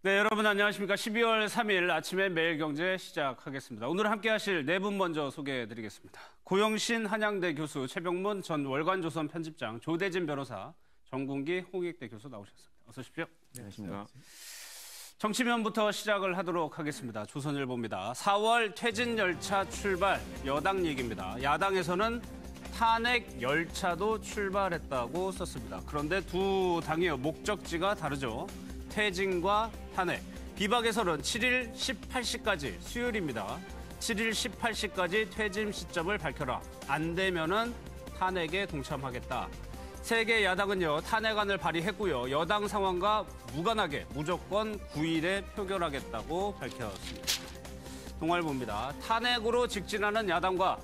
네, 여러분 안녕하십니까. 12월 3일 아침에 매일경제 시작하겠습니다. 오늘 함께 하실 네 분 먼저 소개해드리겠습니다. 고영신 한양대 교수, 최병문 전 월간조선 편집장, 조대진 변호사, 정군기 홍익대 교수 나오셨습니다. 어서 오십시오. 네, 안녕하십니까. 정치면부터 시작을 하도록 하겠습니다. 조선일보입니다. 4월 퇴진 열차 출발, 여당 얘기입니다. 야당에서는 탄핵 열차도 출발했다고 썼습니다. 그런데 두 당의 목적지가 다르죠. 퇴진과 탄핵. 비박에서는 7일 18시까지 수요일입니다. 7일 18시까지 퇴진 시점을 밝혀라. 안 되면은 탄핵에 동참하겠다. 세 개 야당은요, 탄핵안을 발의했고요. 여당 상황과 무관하게 무조건 9일에 표결하겠다고 밝혔습니다. 동아일보입니다. 탄핵으로 직진하는 야당과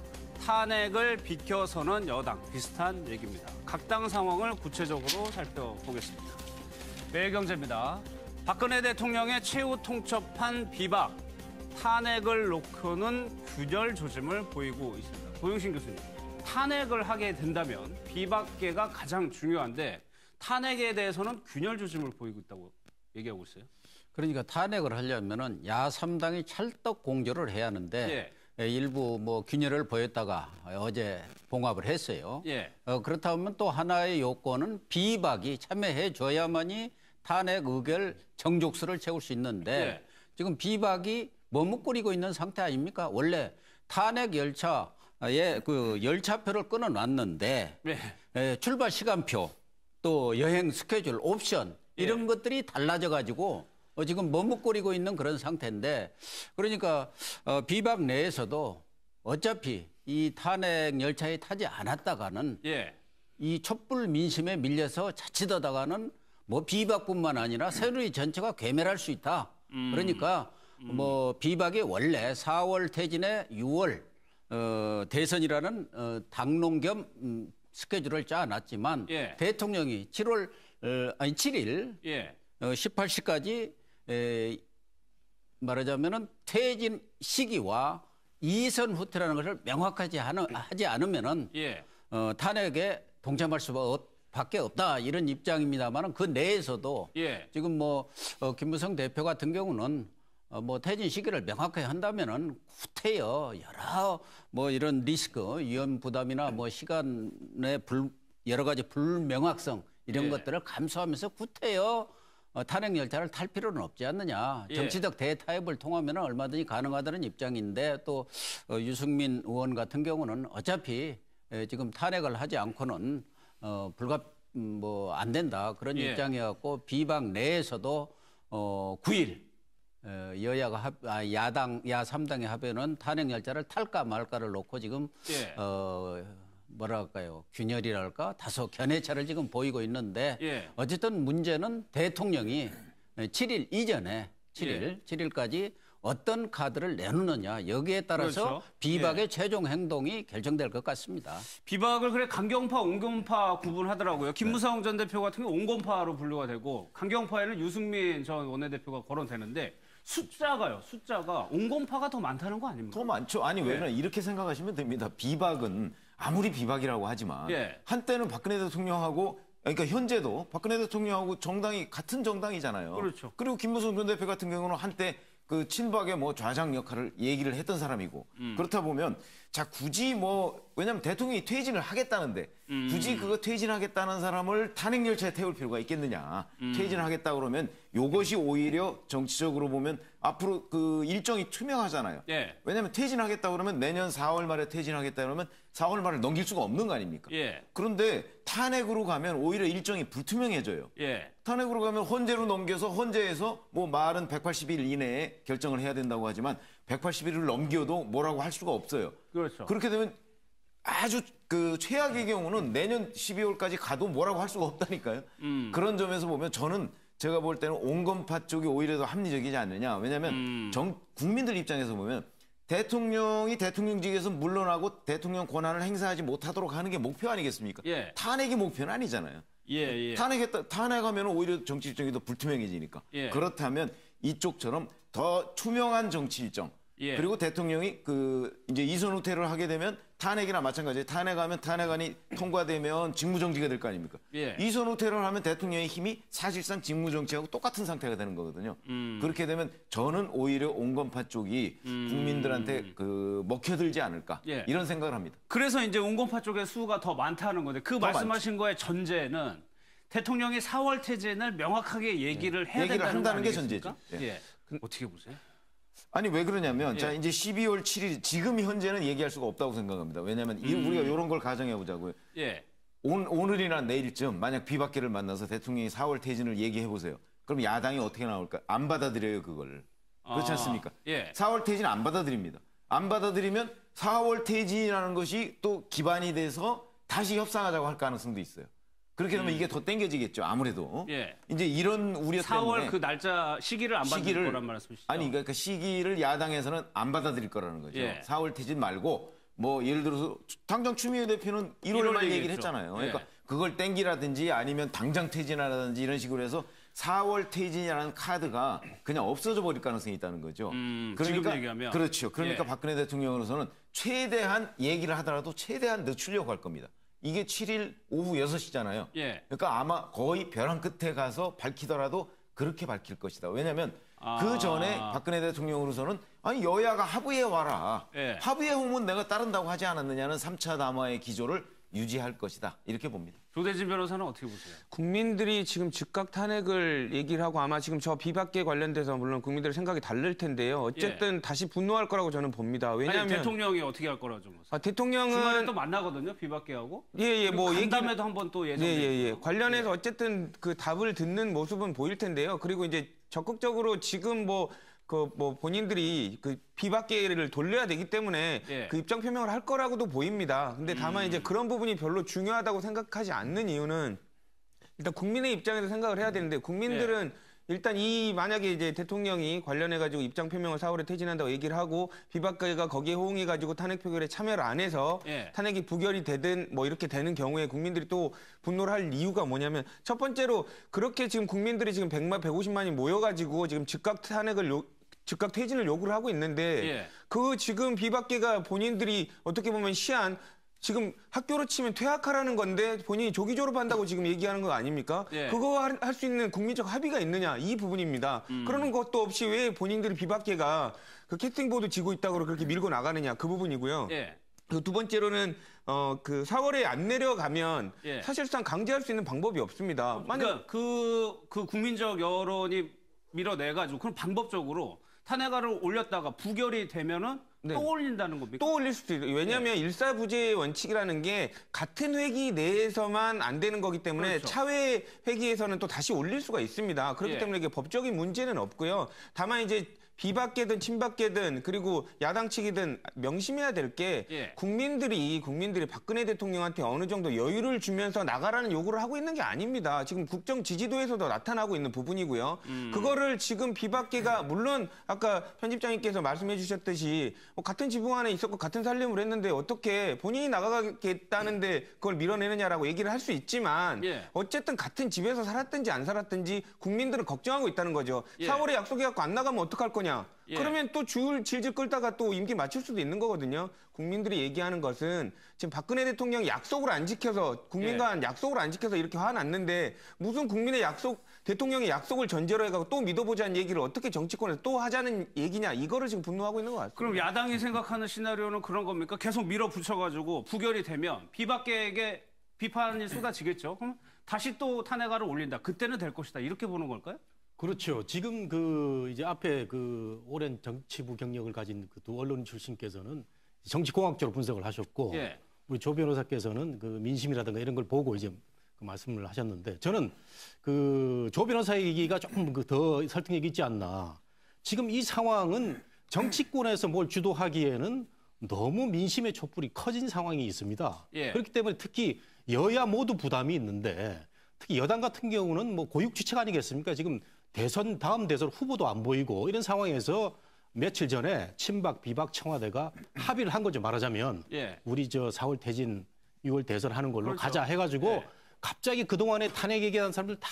탄핵을 비켜서는 여당, 비슷한 얘기입니다. 각 당 상황을 구체적으로 살펴보겠습니다. 매일경제입니다. 박근혜 대통령의 최후 통첩한 비박, 탄핵을 놓고는 균열 조짐을 보이고 있습니다. 고영신 교수님, 탄핵을 하게 된다면 비박계가 가장 중요한데 탄핵에 대해서는 균열 조짐을 보이고 있다고 얘기하고 있어요. 그러니까 탄핵을 하려면은 야 3당이 찰떡 공조를 해야 하는데 일부 균열을 보였다가 어제 봉합을 했어요. 그렇다면 또 하나의 요건은 비박이 참여해 줘야만이 탄핵 의결 정족수를 채울 수 있는데 지금 비박이 머뭇거리고 있는 상태 아닙니까? 원래 탄핵 열차에 그 열차표를 끊어놨는데 출발 시간표 또 여행 스케줄 옵션 이런 것들이 달라져 가지고 지금 머뭇거리고 있는 그런 상태인데 그러니까 비박 내에서도 어차피 이 탄핵 열차에 타지 않았다가는 이 촛불 민심에 밀려서 자칫하다가는 비박뿐만 아니라 새누리 전체가 괴멸할 수 있다. 그러니까 비박이 원래 4월 퇴진에 6월 대선이라는 당론 겸 스케줄을 짜놨지만 대통령이 7일 18시까지 말하자면은 퇴진 시기와 이선 후퇴라는 것을 명확하지 하지 않으면은 탄핵에 동참할 수밖에 없다 이런 입장입니다만은 그 내에서도 지금 김무성 대표 같은 경우는 퇴진 시기를 명확하게 한다면은 후퇴여 여러 이런 리스크 위험 부담이나 시간의 여러 가지 불명확성 이런 것들을 감수하면서 후퇴여 탄핵 열차를 탈 필요는 없지 않느냐. 정치적 대타협을 통하면 얼마든지 가능하다는 입장인데 또 유승민 의원 같은 경우는 어차피 지금 탄핵을 하지 않고는 안 된다 그런 입장이었고 비박 내에서도 9일 여야가 야당 야 3당의 합의는 탄핵 열차를 탈까 말까를 놓고 지금 뭐랄까요 균열이랄까 다소 견해차를 지금 보이고 있는데 어쨌든 문제는 대통령이 7일 이전에 7일까지 어떤 카드를 내놓느냐 여기에 따라서 비박의 최종 행동이 결정될 것 같습니다. 비박을 그래 강경파, 온건파 구분하더라고요. 김무성 전 대표 같은 경우 온건파로 분류가 되고 강경파에는 유승민 전 원내대표가 거론되는데 숫자가 온건파가 더 많다는 거 아닙니까? 더 많죠. 아니 왜냐면 이렇게 생각하시면 됩니다. 비박은 아무리 비박이라고 하지만 한때는 박근혜 대통령하고 그러니까 현재도 박근혜 대통령하고 정당이 같은 정당이잖아요. 그렇죠. 그리고 김무성 전 대표 같은 경우는 한때 그 친박의 좌장 역할을 얘기를 했던 사람이고 그렇다 보면 자 굳이 왜냐면 대통령이 퇴진을 하겠다는데 굳이 그거 퇴진하겠다는 사람을 탄핵 열차에 태울 필요가 있겠느냐. 퇴진을 하겠다 그러면 요것이 오히려 정치적으로 보면 앞으로 그 일정이 투명하잖아요. 왜냐면 퇴진하겠다 그러면 내년 4월 말에 퇴진하겠다 그러면 4월 말을 넘길 수가 없는 거 아닙니까? 그런데 탄핵으로 가면 오히려 일정이 불투명해져요. 탄핵으로 가면 헌재로 넘겨서 헌재에서 말은 180일 이내에 결정을 해야 된다고 하지만 180일을 넘겨도 뭐라고 할 수가 없어요. 그렇죠. 그렇게 되면 아주 그 최악의 경우는 내년 12월까지 가도 뭐라고 할 수가 없다니까요. 그런 점에서 보면 제가 볼 때는 온건파 쪽이 오히려 더 합리적이지 않느냐. 왜냐하면 국민들 입장에서 보면 대통령이 대통령직에서 물러나고 대통령 권한을 행사하지 못하도록 하는 게 목표 아니겠습니까? 탄핵이 목표는 아니잖아요. 탄핵하면 오히려 정치 일정이 더 불투명해지니까. 그렇다면 이쪽처럼 더 투명한 정치 일정. 그리고 대통령이 이제 이선 후퇴를 하게 되면 탄핵이나 마찬가지예요. 탄핵하면 탄핵안이 통과되면 직무정지가 될 거 아닙니까? 예. 이선우 테러를 하면 대통령의 힘이 사실상 직무정지하고 똑같은 상태가 되는 거거든요. 그렇게 되면 저는 오히려 온건파 쪽이 국민들한테 그 먹혀들지 않을까 예. 이런 생각을 합니다. 그래서 이제 온건파 쪽의 수가 더 많다는 건데 그 말씀하신 거의 전제는 대통령이 4월 퇴진을 명확하게 얘기를 해야 얘기를 된다는 한다는 거 게 아니겠습니까? 전제죠. 예. 어떻게 보세요? 아니 왜 그러냐면 예. 자 이제 12월 7일 지금 현재는 얘기할 수가 없다고 생각합니다. 왜냐하면 우리가 이런 걸 가정해 보자고요. 예. 오늘이나 내일쯤 만약 비박계를 만나서 대통령이 4월 퇴진을 얘기해 보세요. 그럼 야당이 어떻게 나올까? 안 받아들여요 그걸. 그렇지 않습니까? 예. 4월 퇴진 안 받아들입니다. 안 받아들이면 4월 퇴진이라는 것이 또 기반이 돼서 다시 협상하자고 할 가능성도 있어요. 그렇게 되면 이게 더 땡겨지겠죠. 아무래도. 예. 이제 이런 우려 4월 때문에 그 날짜 시기를 안 받을 거란 말씀이시죠? 아니 그러니까 시기를 야당에서는 안 받아들일 거라는 거죠. 예. 4월 퇴진 말고 뭐 예를 들어서 당장 추미애 대표는 1월 말 얘기를 했잖아요. 그러니까 예. 그걸 땡기라든지 아니면 당장 퇴진하라든지 이런 식으로 해서 4월 퇴진이라는 카드가 그냥 없어져 버릴 가능성이 있다는 거죠. 지금 얘기하면. 그렇죠. 그러니까 예. 박근혜 대통령으로서는 최대한 얘기를 하더라도 최대한 늦추려고 할 겁니다. 이게 7일 오후 6시잖아요. 예. 그러니까 아마 거의 벼랑 끝에 가서 밝히더라도 그렇게 밝힐 것이다. 왜냐하면 그 전에 박근혜 대통령으로서는 아니 여야가 합의해 와라. 예. 합의해 오면 내가 따른다고 하지 않았느냐는 3차 담화의 기조를 유지할 것이다. 이렇게 봅니다. 조대진 변호사는 어떻게 보세요? 국민들이 지금 즉각 탄핵을 얘기를 하고 아마 지금 저 비박계 관련돼서 물론 국민들의 생각이 다를 텐데요. 어쨌든 다시 분노할 거라고 저는 봅니다. 왜냐하면 아니, 대통령이 어떻게 할 거라고 좀 보세요. 대통령은 주말에 또 만나거든요, 비박계하고. 예예 뭐 간담회도 한번 또 예정돼 예예예 관련해서 어쨌든 그 답을 듣는 모습은 보일 텐데요. 그리고 이제 적극적으로 지금 뭐 본인들이 그 비박계를 돌려야 되기 때문에 예. 그 입장 표명을 할 거라고도 보입니다. 근데 다만 이제 그런 부분이 별로 중요하다고 생각하지 않는 이유는 일단 국민의 입장에서 생각을 해야 되는데 국민들은 일단 만약에 이제 대통령이 관련해가지고 입장 표명을 4월에 퇴진한다고 얘기를 하고 비박계가 거기에 호응해가지고 탄핵 표결에 참여를 안 해서 탄핵이 부결이 되든 뭐 이렇게 되는 경우에 국민들이 또 분노를 할 이유가 뭐냐면 첫 번째로 그렇게 지금 국민들이 지금 150만이 모여가지고 지금 즉각 퇴진을 요구를 하고 있는데 그 지금 비박계가 본인들이 어떻게 보면 지금 학교로 치면 퇴학하라는 건데 본인이 조기 졸업한다고 지금 얘기하는 거 아닙니까? 그거 할 수 있는 국민적 합의가 있느냐 이 부분입니다. 그러는 것도 없이 왜 본인들이 비박계가 그 캐스팅보드 지고 있다고 그렇게 밀고 나가느냐 그 부분이고요. 두 번째로는 그 4월에 안 내려가면 사실상 강제할 수 있는 방법이 없습니다. 그러니까 그 국민적 여론이 밀어내가지고 그럼 방법적으로 탄핵안을 올렸다가 부결이 되면은 또 올린다는 겁니까? 또 올릴 수도 있어요. 왜냐하면 일사부재의 원칙이라는 게 같은 회기 내에서만 안 되는 거기 때문에 차회 회기에서는 또 다시 올릴 수가 있습니다. 그렇기 때문에 이게 법적인 문제는 없고요. 다만 이제 비박계든 친박계든 그리고 야당 측이든 명심해야 될 게 국민들이 박근혜 대통령한테 어느 정도 여유를 주면서 나가라는 요구를 하고 있는 게 아닙니다. 지금 국정 지지도에서도 나타나고 있는 부분이고요. 그거를 지금 비박계가 물론 아까 편집장님께서 말씀해 주셨듯이 뭐 같은 지붕 안에 있었고 같은 살림을 했는데 어떻게 본인이 나가겠다는데 그걸 밀어내느냐라고 얘기를 할 수 있지만 어쨌든 같은 집에서 살았든지 안 살았든지 국민들은 걱정하고 있다는 거죠. 4월에 약속해갖고 안 나가면 어떡할 거냐. 그러면 또 줄 질질 끌다가 또 임기 맞출 수도 있는 거거든요. 국민들이 얘기하는 것은 지금 박근혜 대통령이 약속을 안 지켜서 국민과 약속을 안 지켜서 이렇게 화났는데 무슨 대통령의 약속을 전제로 해가지고 또 믿어보자는 얘기를 어떻게 정치권에서 또 하자는 얘기냐 이거를 지금 분노하고 있는 것 같습니다. 그럼 야당이 생각하는 시나리오는 그런 겁니까? 계속 밀어붙여가지고 부결이 되면 비박계에게 비판이 쏟아지겠죠. 그럼 다시 또 탄핵안을 올린다. 그때는 될 것이다. 이렇게 보는 걸까요? 그렇죠. 지금 이제 앞에 오랜 정치부 경력을 가진 그 두 언론 출신께서는 정치공학적으로 분석을 하셨고, 우리 조 변호사께서는 그 민심이라든가 이런 걸 보고 이제 그 말씀을 하셨는데, 저는 조 변호사의 얘기가 조금 더 설득력이 있지 않나. 지금 이 상황은 정치권에서 뭘 주도하기에는 너무 민심의 촛불이 커진 상황이 있습니다. 그렇기 때문에 특히 여야 모두 부담이 있는데, 특히 여당 같은 경우는 뭐 고육지책 아니겠습니까? 지금 다음 대선 후보도 안 보이고 이런 상황에서 며칠 전에 친박, 비박 청와대가 합의를 한 거죠. 말하자면 우리 4월 퇴진, 6월 대선 하는 걸로 가자 해가지고 갑자기 그동안에 탄핵 얘기하는 사람들 다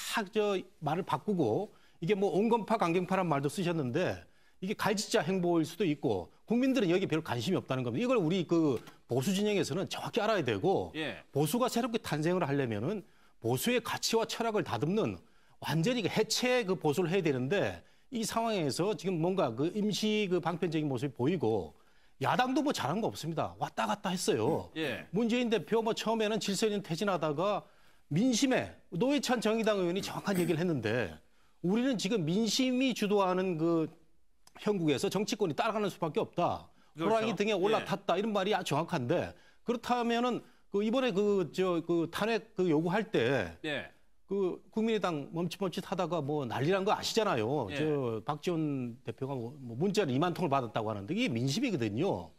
말을 바꾸고 이게 뭐 온건파, 강경파란 말도 쓰셨는데 이게 갈짓자 행보일 수도 있고 국민들은 여기 별로 관심이 없다는 겁니다. 이걸 우리 그 보수 진영에서는 정확히 알아야 되고 보수가 새롭게 탄생을 하려면은 보수의 가치와 철학을 다듬는 완전히 해체 그 보수를 해야 되는데 이 상황에서 지금 뭔가 그 임시 그 방편적인 모습이 보이고 야당도 뭐 잘한 거 없습니다. 왔다 갔다 했어요. 문재인 대표 뭐 처음에는 질서있는 퇴진하다가 민심에 노회찬 정의당 의원이 정확한 얘기를 했는데 우리는 지금 민심이 주도하는 그 형국에서 정치권이 따라가는 수밖에 없다. 그렇죠. 호랑이 등에 올라탔다. 이런 말이 아주 정확한데 그렇다면은 그 이번에 그 탄핵 그 요구할 때 그 국민의당 멈칫멈칫하다가 뭐 난리난 거 아시잖아요. 저 박지원 대표가 뭐 문자를 2만 통을 받았다고 하는데 이게 민심이거든요.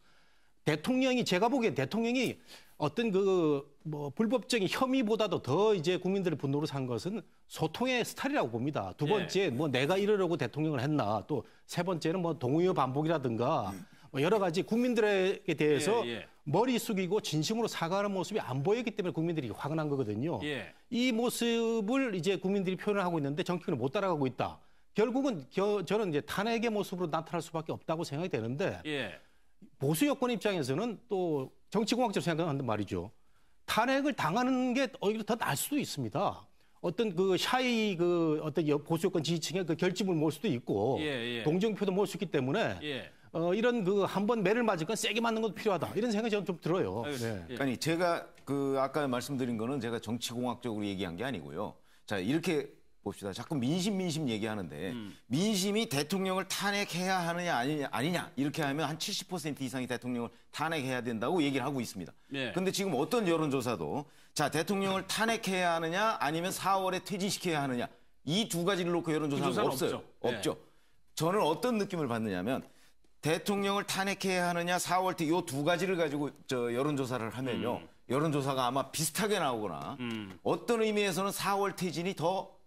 대통령이 제가 보기엔 대통령이 어떤 그 뭐 불법적인 혐의보다도 더 이제 국민들의 분노를 산 것은 소통의 스타일이라고 봅니다. 두 번째 뭐 내가 이러려고 대통령을 했나 또 세 번째는 뭐 동의어 반복이라든가 뭐 여러 가지 국민들에게 대해서 머리 숙이고 진심으로 사과하는 모습이 안 보였기 때문에 국민들이 화가 난 거거든요. 이 모습을 이제 국민들이 표현을 하고 있는데 정치권이 못 따라가고 있다. 결국은 저는 이제 탄핵의 모습으로 나타날 수밖에 없다고 생각이 되는데 보수 여권 입장에서는 또 정치공학적으로 생각하는 말이죠. 탄핵을 당하는 게 오히려 더 나을 수도 있습니다. 어떤 그 샤이 그 어떤 보수 여권 지지층의 그 결집을 모을 수도 있고 동정표도 모을 수 있기 때문에 이런 그 한번 매를 맞을 건 세게 맞는 것도 필요하다. 이런 생각이 저는 좀 들어요. 아니 제가 그 아까 말씀드린 거는 제가 정치공학적으로 얘기한 게 아니고요. 자 이렇게 봅시다. 자꾸 민심 얘기하는데 민심이 대통령을 탄핵해야 하느냐 아니냐 이렇게 하면 한 70% 이상이 대통령을 탄핵해야 된다고 얘기를 하고 있습니다. 그런데 지금 어떤 여론조사도 자 대통령을 탄핵해야 하느냐 아니면 4월에 퇴진시켜야 하느냐 이 두 가지를 놓고 여론조사는 없어요. 없죠. 저는 어떤 느낌을 받느냐면 대통령을 탄핵해야 하느냐 4월 때 이 두 가지를 가지고 저 여론조사를 하면요. 여론조사가 아마 비슷하게 나오거나 어떤 의미에서는 4월 퇴진이 더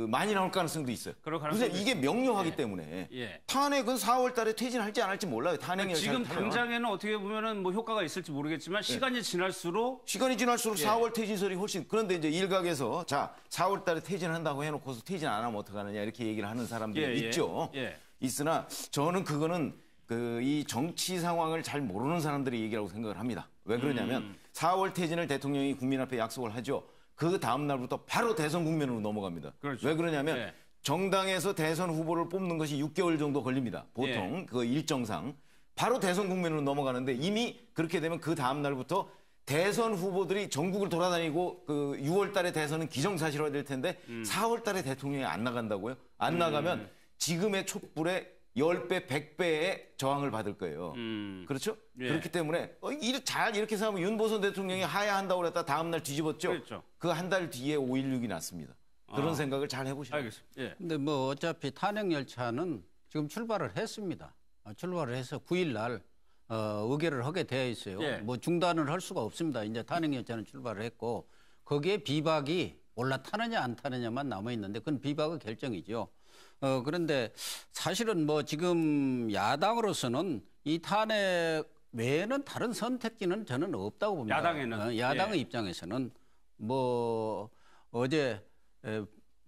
많이 나올 가능성도 있어요. 그래서 이게 명료하기 때문에 탄핵은 4월 달에 퇴진할지 안 할지 몰라요. 탄핵 지금 당장에는 어떻게 보면은 뭐 효과가 있을지 모르겠지만 시간이 지날수록 4월 퇴진설이 훨씬 그런데 이제 일각에서 자 4월 달에 퇴진한다고 해놓고서 퇴진 안 하면 어떡하느냐 이렇게 얘기를 하는 사람들이 있죠. 있으나 저는 그거는 이 정치 상황을 잘 모르는 사람들이 얘기라고 생각을 합니다. 왜 그러냐면 4월 퇴진을 대통령이 국민 앞에 약속을 하죠. 그 다음 날부터 바로 대선 국면으로 넘어갑니다. 그렇죠. 왜 그러냐면 정당에서 대선 후보를 뽑는 것이 6개월 정도 걸립니다. 보통 그 일정상. 바로 대선 국면으로 넘어가는데 이미 그렇게 되면 그 다음 날부터 대선 후보들이 전국을 돌아다니고 그 6월 달에 대선은 기정사실화가 될 텐데 4월 달에 대통령이 안 나간다고요? 안 나가면 지금의 촛불에 10배, 100배의 저항을 받을 거예요. 그렇죠? 그렇기 때문에 잘 이렇게 생각하면 윤보선 대통령이 하야한다고 그랬다 다음 날 뒤집었죠? 그렇죠. 그 한 달 뒤에 5.16이 났습니다. 그런 생각을 잘 해보시죠. 알겠습니다. 근데 뭐 어차피 탄핵 열차는 지금 출발을 했습니다. 출발을 해서 9일 날 의결을 하게 되어 있어요. 뭐 중단을 할 수가 없습니다. 이제 탄핵 열차는 출발을 했고 거기에 비박이 올라타느냐 안 타느냐만 남아 있는데 그건 비박의 결정이죠. 그런데 사실은 뭐 지금 야당으로서는 이 탄핵 외에는 다른 선택지는 저는 없다고 봅니다. 야당에는? 야당의 입장에서는 뭐 어제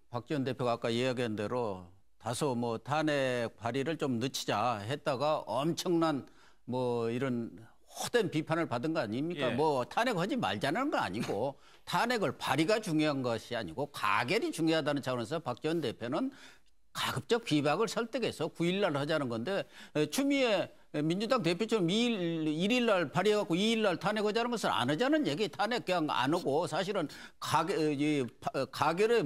박지원 대표가 아까 이야기한 대로 다소 뭐 탄핵 발의를 좀 늦추자 했다가 엄청난 뭐 이런 호된 비판을 받은 거 아닙니까? 뭐 탄핵하지 말자는 건 아니고 탄핵을 발의가 중요한 것이 아니고 가결이 중요하다는 차원에서 박지원 대표는 가급적 비박을 설득해서 9일 날 하자는 건데 추미애 민주당 대표처럼 1일 날 발의해갖고 2일 날 탄핵하자는 것을 안 하자는 얘기 탄핵 그냥 안 하고 사실은 가결에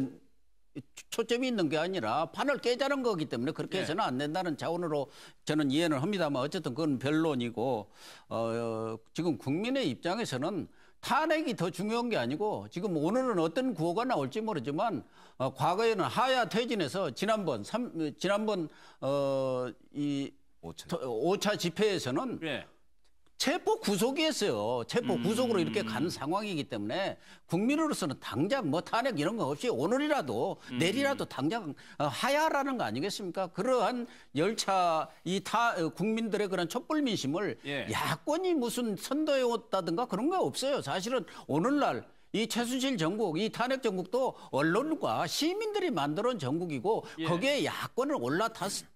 초점이 있는 게 아니라 판을 깨자는 거기 때문에 그렇게 해서는 안 된다는 차원으로 저는 이해는 합니다만 어쨌든 그건 변론이고 지금 국민의 입장에서는 탄핵이 더 중요한 게 아니고 지금 오늘은 어떤 구호가 나올지 모르지만 과거에는 하야 퇴진해서 지난번 이 5차 집회에서는 체포 구속이었어요. 체포 구속으로 이렇게 간 상황이기 때문에 국민으로서는 당장 뭐 탄핵 이런 거 없이 오늘이라도 내일이라도 당장 하야라는 거 아니겠습니까? 그러한 열차 국민들의 그런 촛불 민심을 야권이 무슨 선도해왔다든가 그런 거 없어요. 사실은 오늘날 이 최순실 정국, 이 탄핵 정국도 언론과 시민들이 만들어 온 정국이고 예. 거기에 야권을 올라탔을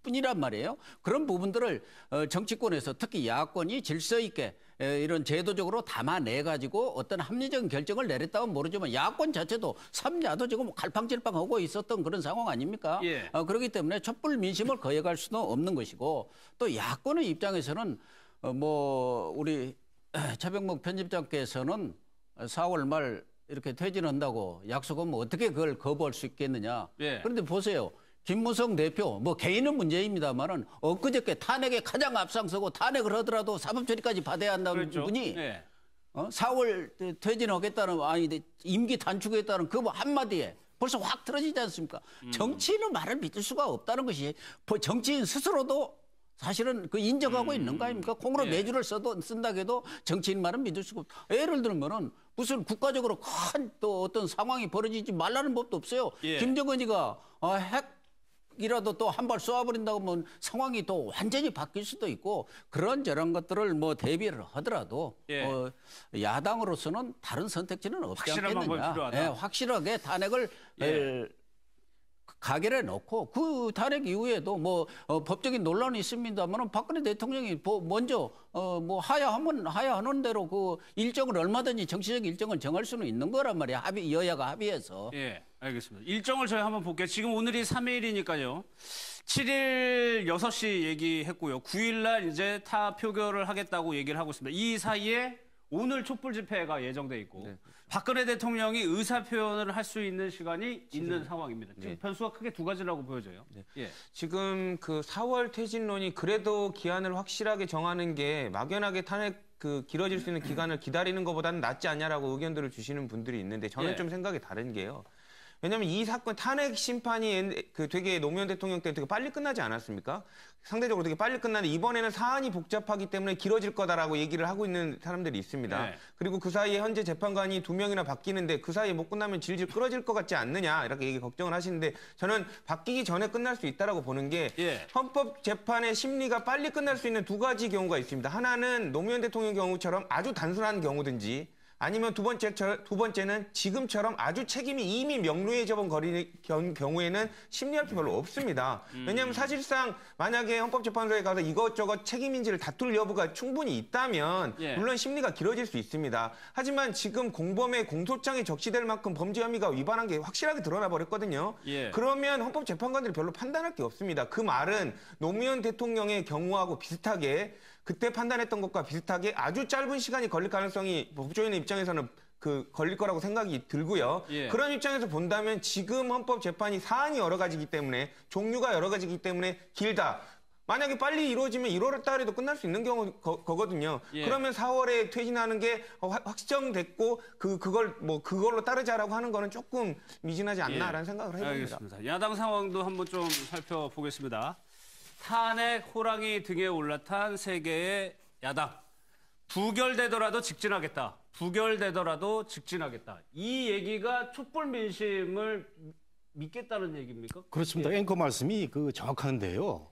뿐이란 말이에요. 그런 부분들을 정치권에서 특히 야권이 질서 있게 이런 제도적으로 담아내가지고 어떤 합리적인 결정을 내렸다면 모르지만 야권 자체도 3야도 지금 갈팡질팡하고 있었던 그런 상황 아닙니까? 예. 그렇기 때문에 촛불 민심을 거역할 수는 없는 것이고 또 야권의 입장에서는 우리 최병목 편집장께서는 4월 말 이렇게 퇴진한다고 약속하면 어떻게 그걸 거부할 수 있겠느냐. 예. 그런데 보세요. 김무성 대표, 개인은 문제입니다만은 엊그저께 탄핵에 가장 앞장서고 탄핵을 하더라도 사법처리까지 받아야 한다는 그렇죠. 분이 예. 4월 퇴진하겠다는, 임기 단축하겠다는 그 한마디에 벌써 확 틀어지지 않습니까? 정치인은 말을 믿을 수가 없다는 것이 정치인 스스로도 사실은 인정하고 있는 거 아닙니까? 콩으로 예. 매주를 쓴다 해도 정치인 말은 믿을 수가 없다. 예를 들면은 무슨 국가적으로 큰 또 어떤 상황이 벌어지지 말라는 법도 없어요. 예. 김정은이가 핵이라도 또 한 발 쏘아버린다고 하면 상황이 또 완전히 바뀔 수도 있고 그런저런 것들을 대비를 하더라도 예. 야당으로서는 다른 선택지는 없지 않겠느냐. 예, 확실하게 탄핵을 예. 가결해 놓고 그 탄핵 이후에도 법적인 논란이 있습니다만 박근혜 대통령이 먼저 하야하는 대로 그 일정을 얼마든지 정치적 일정을 정할 수는 있는 거란 말이야. 여야가 합의해서. 예, 알겠습니다. 일정을 저희 한번 볼게요. 지금 오늘이 3일이니까요. 7일 6시 얘기했고요. 9일 날 이제 타 표결을 하겠다고 얘기를 하고 있습니다. 이 사이에 오늘 촛불 집회가 예정돼 있고 네. 박근혜 대통령이 의사 표현을 할 수 있는 시간이 있는 상황입니다. 지금 네. 변수가 크게 두 가지라고 보여져요. 네. 예. 지금 그 4월 퇴진론이 그래도 기한을 확실하게 정하는 게 막연하게 탄핵 길어질 수 있는 기간을 기다리는 것보다는 낫지 않냐라고 의견들을 주시는 분들이 있는데 저는 좀 생각이 다른 게요. 왜냐하면 이 사건 탄핵 심판이 되게 노무현 대통령 때 되게 빨리 끝나지 않았습니까? 상대적으로 되게 빨리 끝나는데 이번에는 사안이 복잡하기 때문에 길어질 거다라고 얘기를 하고 있는 사람들이 있습니다. 네. 그리고 그 사이에 현재 재판관이 2명이나 바뀌는데 그 사이에 못 끝나면 질질 끌어질 것 같지 않느냐 이렇게 걱정을 하시는데 저는 바뀌기 전에 끝날 수 있다라고 보는 게 예. 헌법재판의 심리가 빨리 끝날 수 있는 두 가지 경우가 있습니다. 하나는 노무현 대통령 경우처럼 아주 단순한 경우든지 아니면 두 번째는 지금처럼 아주 책임이 이미 명료해져 본 경우에는 심리할 게 별로 없습니다. 왜냐하면 사실상 만약에 헌법재판소에 가서 이것저것 책임인지를 다툴 여부가 충분히 있다면 예. 물론 심리가 길어질 수 있습니다. 하지만 지금 공범의 공소장에 적시될 만큼 범죄 혐의가 위반한 게 확실하게 드러나 버렸거든요. 예. 그러면 헌법재판관들이 별로 판단할 게 없습니다. 그 말은 노무현 대통령의 경우하고 비슷하게 그때 판단했던 것과 비슷하게 아주 짧은 시간이 걸릴 가능성이 법조인의 입장에서는 걸릴 거라고 생각이 들고요. 예. 그런 입장에서 본다면 지금 헌법재판이 사안이 여러 가지이기 때문에 종류가 여러 가지이기 때문에 길다. 만약에 빨리 이루어지면 1월 달에도 끝날 수 있는 거거든요. 예. 그러면 4월에 퇴진하는 게 확정됐고 그걸로 따르자라고 하는 거는 조금 미진하지 않나라는 생각을 해봅니다. 알겠습니다. 야당 상황도 한번 좀 살펴보겠습니다. 탄핵 호랑이 등에 올라탄 세 개의 야당. 부결되더라도 직진하겠다. 부결되더라도 직진하겠다. 이 얘기가 촛불 민심을 믿겠다는 얘기입니까? 그렇습니다. 앵커 말씀이 정확한데요.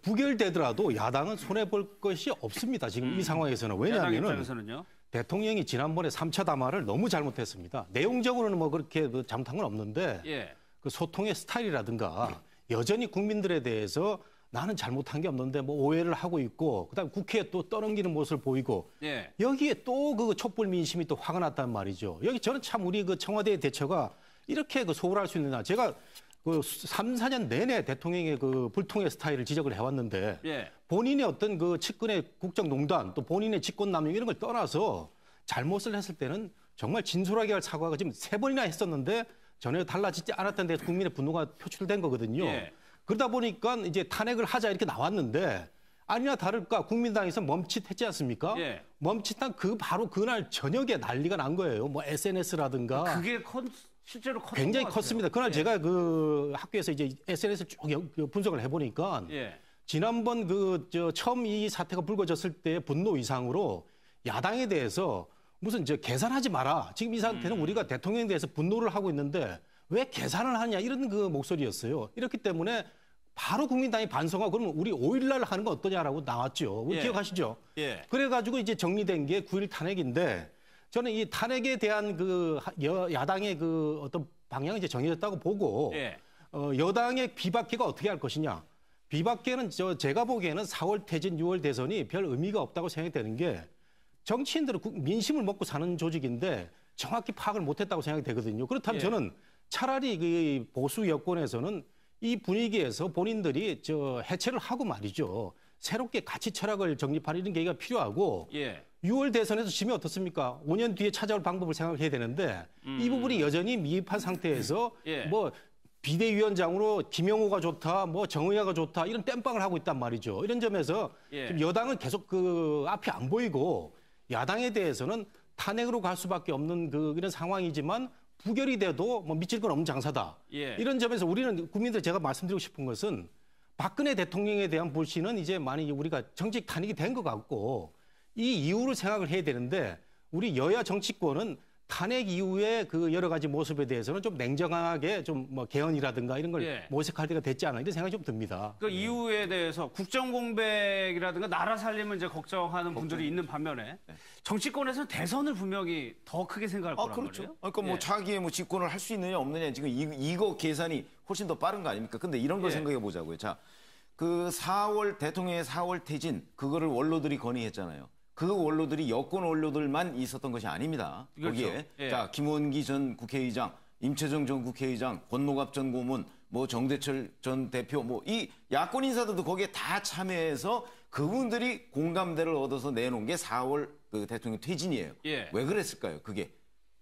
부결되더라도 야당은 손해볼 것이 없습니다. 지금 이 상황에서는. 왜냐하면 대통령이 지난번에 3차 담화를 너무 잘못했습니다. 내용적으로는 그렇게 잘못한 건 없는데 예. 소통의 스타일이라든가 여전히 국민들에 대해서 나는 잘못한 게 없는데 오해를 하고 있고 그다음에 국회에 또 떠넘기는 모습을 보이고 예. 여기에 또 촛불 민심이 또 화가 났단 말이죠. 여기 저는 참 우리 청와대의 대처가 이렇게 소홀할 수 있느냐. 제가 3, 4년 내내 대통령의 불통의 스타일을 지적을 해왔는데 예. 본인의 어떤 측근의 국정농단 또 본인의 직권남용 이런 걸 떠나서 잘못을 했을 때는 정말 진솔하게 할 사과가 지금 3번이나 했었는데 전혀 달라지지 않았던 데서 국민의 분노가 표출된 거거든요. 예. 그러다 보니까 이제 탄핵을 하자 이렇게 나왔는데 아니나 다를까 국민당에서 멈칫했지 않습니까? 예. 멈칫한 바로 그날 저녁에 난리가 난 거예요. SNS라든가. 그게 실제로 굉장히 컸습니다. 그날 예. 제가 학교에서 이제 SNS를 쭉 분석을 해보니까 예. 지난번 처음 이 사태가 불거졌을 때 분노 이상으로 야당에 대해서 무슨 계산하지 마라. 지금 이 상태는 우리가 대통령에 대해서 분노를 하고 있는데 왜 계산을 하냐 이런 목소리였어요. 이렇기 때문에 바로 국민당이 반성하고 그러면 우리 5일 날 하는 건 어떠냐라고 나왔죠. 예. 기억하시죠? 예. 그래가지고 이제 정리된 게 9일 탄핵인데 저는 이 탄핵에 대한 그 야당의 그 어떤 방향이 이제 정해졌다고 보고 예. 여당의 비박계가 어떻게 할 것이냐. 비박계는 제가 보기에는 4월 퇴진, 6월 대선이 별 의미가 없다고 생각이 되는 게 정치인들은 민심을 먹고 사는 조직인데 정확히 파악을 못했다고 생각이 되거든요. 그렇다면 예. 저는 차라리 그 보수 여권에서는 이 분위기에서 본인들이 해체를 하고 말이죠. 새롭게 가치 철학을 정립하는 이런 계기가 필요하고 예. 6월 대선에서 지면 어떻습니까? 5년 뒤에 찾아올 방법을 생각해야 되는데 이 부분이 여전히 미흡한 상태에서 예. 뭐 비대위원장으로 김영호가 좋다, 뭐 정의화가 좋다 이런 땜빵을 하고 있단 말이죠. 이런 점에서 예. 지금 여당은 계속 그 앞이 안 보이고 야당에 대해서는 탄핵으로 갈 수밖에 없는 이런 상황이지만 부결이 돼도 뭐 미칠 건 없는 장사다. 예. 이런 점에서 우리는 국민들 제가 말씀드리고 싶은 것은 박근혜 대통령에 대한 불신은 이제 많이 우리가 정직 탄핵이 된 것 같고 이 이유를 생각을 해야 되는데 우리 여야 정치권은 탄핵 이후에 그 여러 가지 모습에 대해서는 좀 냉정하게 좀 뭐 개헌이라든가 이런 걸 예. 모색할 때가 됐지 않나 이런 생각이 좀 듭니다. 그 이유에 대해서 국정공백이라든가 나라 살림을 이제 걱정하는 분들이 있는 반면에 정치권에서는 대선을 분명히 더 크게 생각할 거란 그렇죠. 말이에요. 그러니까 뭐 예. 자기의 뭐 직권을 할 수 있느냐 없느냐 지금 이거 계산이 훨씬 더 빠른 거 아닙니까? 근데 이런 걸 예. 생각해 보자고요. 자, 그 대통령의 4월 퇴진 그거를 원로들이 건의했잖아요. 그 원로들이 여권 원로들만 있었던 것이 아닙니다. 그렇죠. 거기에 예. 자 김원기 전 국회의장, 임채정 전 국회의장, 권노갑 전 고문, 뭐 정대철 전 대표, 뭐 이 야권 인사들도 거기에 다 참여해서 그분들이 공감대를 얻어서 내놓은 게 4월 그 대통령 퇴진이에요. 예. 왜 그랬을까요? 그게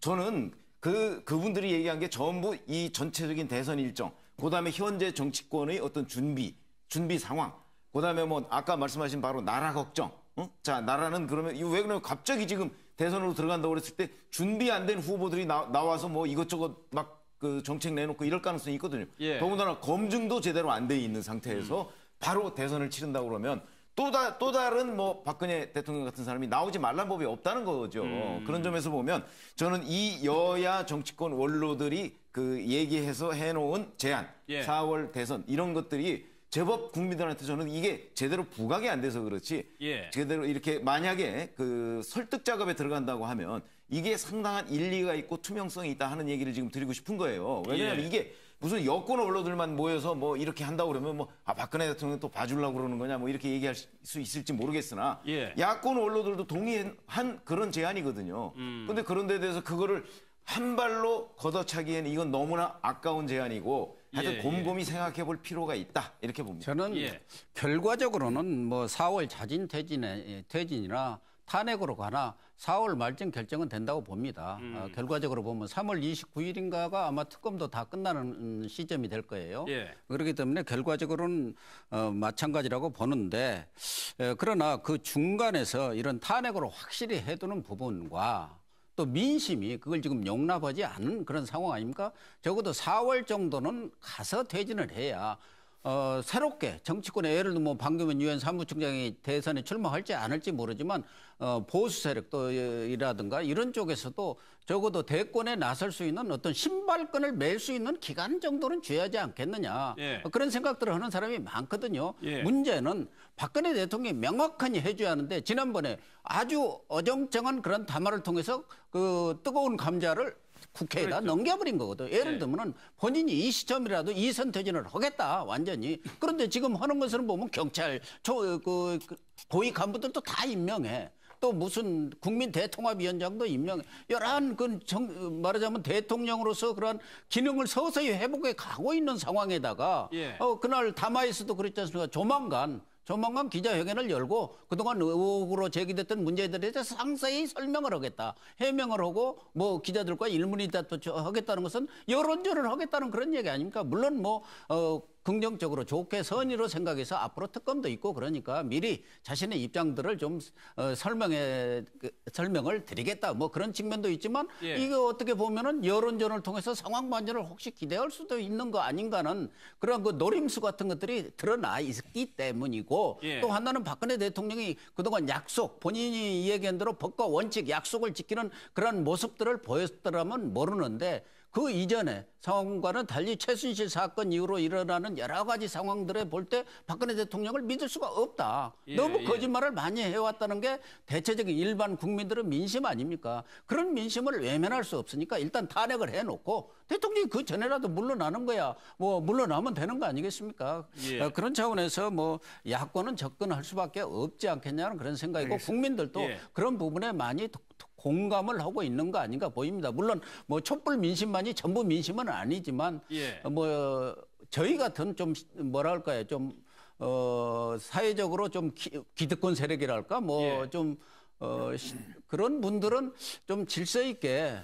저는 그분들이 얘기한 게 전부 이 전체적인 대선 일정, 그다음에 현재 정치권의 어떤 준비 상황, 그다음에 뭐 아까 말씀하신 바로 나라 걱정. 자, 나라는 그러면 이거 왜 그러면 갑자기 지금 대선으로 들어간다고 그랬을 때 준비 안 된 후보들이 나와서 뭐 이것저것 막 그 정책 내놓고 이럴 가능성이 있거든요. 예. 더군다나 검증도 제대로 안 돼 있는 상태에서 바로 대선을 치른다고 그러면 또 다른 뭐 박근혜 대통령 같은 사람이 나오지 말란 법이 없다는 거죠. 그런 점에서 보면 저는 이 여야 정치권 원로들이 그 얘기해서 해놓은 제안, 예. 4월 대선 이런 것들이 제법 국민들한테 저는 이게 제대로 부각이 안 돼서 그렇지 예. 제대로 이렇게 만약에 그 설득 작업에 들어간다고 하면 이게 상당한 일리가 있고 투명성이 있다 하는 얘기를 지금 드리고 싶은 거예요. 왜냐하면 예. 이게 무슨 여권 언론들만 모여서 뭐 이렇게 한다고 그러면 뭐 박근혜 대통령 또 봐주려고 그러는 거냐 뭐 이렇게 얘기할 수 있을지 모르겠으나 예. 야권 언론들도 동의한 그런 제안이거든요. 근데 그런 데 대해서 그거를 한 발로 걷어차기에는 이건 너무나 아까운 제안이고 하여튼 예, 곰곰이 생각해 볼 필요가 있다. 이렇게 봅니다. 저는 예. 결과적으로는 뭐 4월 자진 퇴진이나 탄핵으로 가나 4월 말쯤 결정은 된다고 봅니다. 결과적으로 보면 3월 29일인가가 아마 특검도 다 끝나는 시점이 될 거예요. 예. 그렇기 때문에 결과적으로는 마찬가지라고 보는데 그러나 그 중간에서 이런 탄핵으로 확실히 해두는 부분과 또 민심이 그걸 지금 용납하지 않은 그런 상황 아닙니까? 적어도 4월 정도는 가서 퇴진을 해야 새롭게 정치권에 예를 들면 뭐 방금은 유엔 사무총장이 대선에 출마할지 안 할지 모르지만 보수 세력이라든가 이런 쪽에서도 적어도 대권에 나설 수 있는 어떤 신발끈을 맬 수 있는 기간 정도는 줘야지 않겠느냐. 예. 그런 생각들을 하는 사람이 많거든요. 예. 문제는 박근혜 대통령이 명확하게 해줘야 하는데 지난번에 아주 어정쩡한 그런 담화를 통해서 그 뜨거운 감자를 국회에다 그렇죠. 넘겨버린 거거든. 예를 예. 들면은 본인이 이 시점이라도 이선 퇴진을 하겠다 완전히. 그런데 지금 하는 것을 보면 경찰, 고위 간부들도 다 임명해. 또 무슨 국민 대통합위원장도 임명해. 여러한 말하자면 대통령으로서 그런 기능을 서서히 회복해 가고 있는 상황에다가 예. 그날 담화에서도 그랬지 않습니까? 조만간 기자회견을 열고 그동안 의혹으로 제기됐던 문제들에 대해서 상세히 설명을 하겠다. 해명을 하고 뭐 기자들과 일문일답도 하겠다는 것은 여론전을 하겠다는 그런 얘기 아닙니까? 물론 긍정적으로 좋게 선의로 생각해서 앞으로 특검도 있고 그러니까 미리 자신의 입장들을 좀 설명을 드리겠다. 뭐 그런 측면도 있지만 예. 이게 어떻게 보면은 여론전을 통해서 상황 반전을 혹시 기대할 수도 있는 거 아닌가는 그런 그 노림수 같은 것들이 드러나 있기 때문이고 예. 또 하나는 박근혜 대통령이 그동안 본인이 얘기한 대로 법과 원칙 약속을 지키는 그런 모습들을 보였더라면 모르는데 그 이전에 상황과는 달리 최순실 사건 이후로 일어나는 여러 가지 상황들에 볼 때 박근혜 대통령을 믿을 수가 없다. 너무 거짓말을 많이 해왔다는 게 대체적인 일반 국민들의 민심 아닙니까? 그런 민심을 외면할 수 없으니까 일단 탄핵을 해놓고 대통령이 그 전에라도 물러나는 거야. 뭐 물러나면 되는 거 아니겠습니까? 그런 차원에서 뭐 야권은 접근할 수밖에 없지 않겠냐는 그런 생각이고 국민들도 그런 부분에 많이 공감을 하고 있는 거 아닌가 보입니다. 물론 뭐 촛불 민심만이 전부 민심은 아니지만 뭐 저희 같은 좀 뭐랄까요 좀 사회적으로 좀 기득권 세력이랄까 뭐 좀 그런 분들은 좀 질서 있게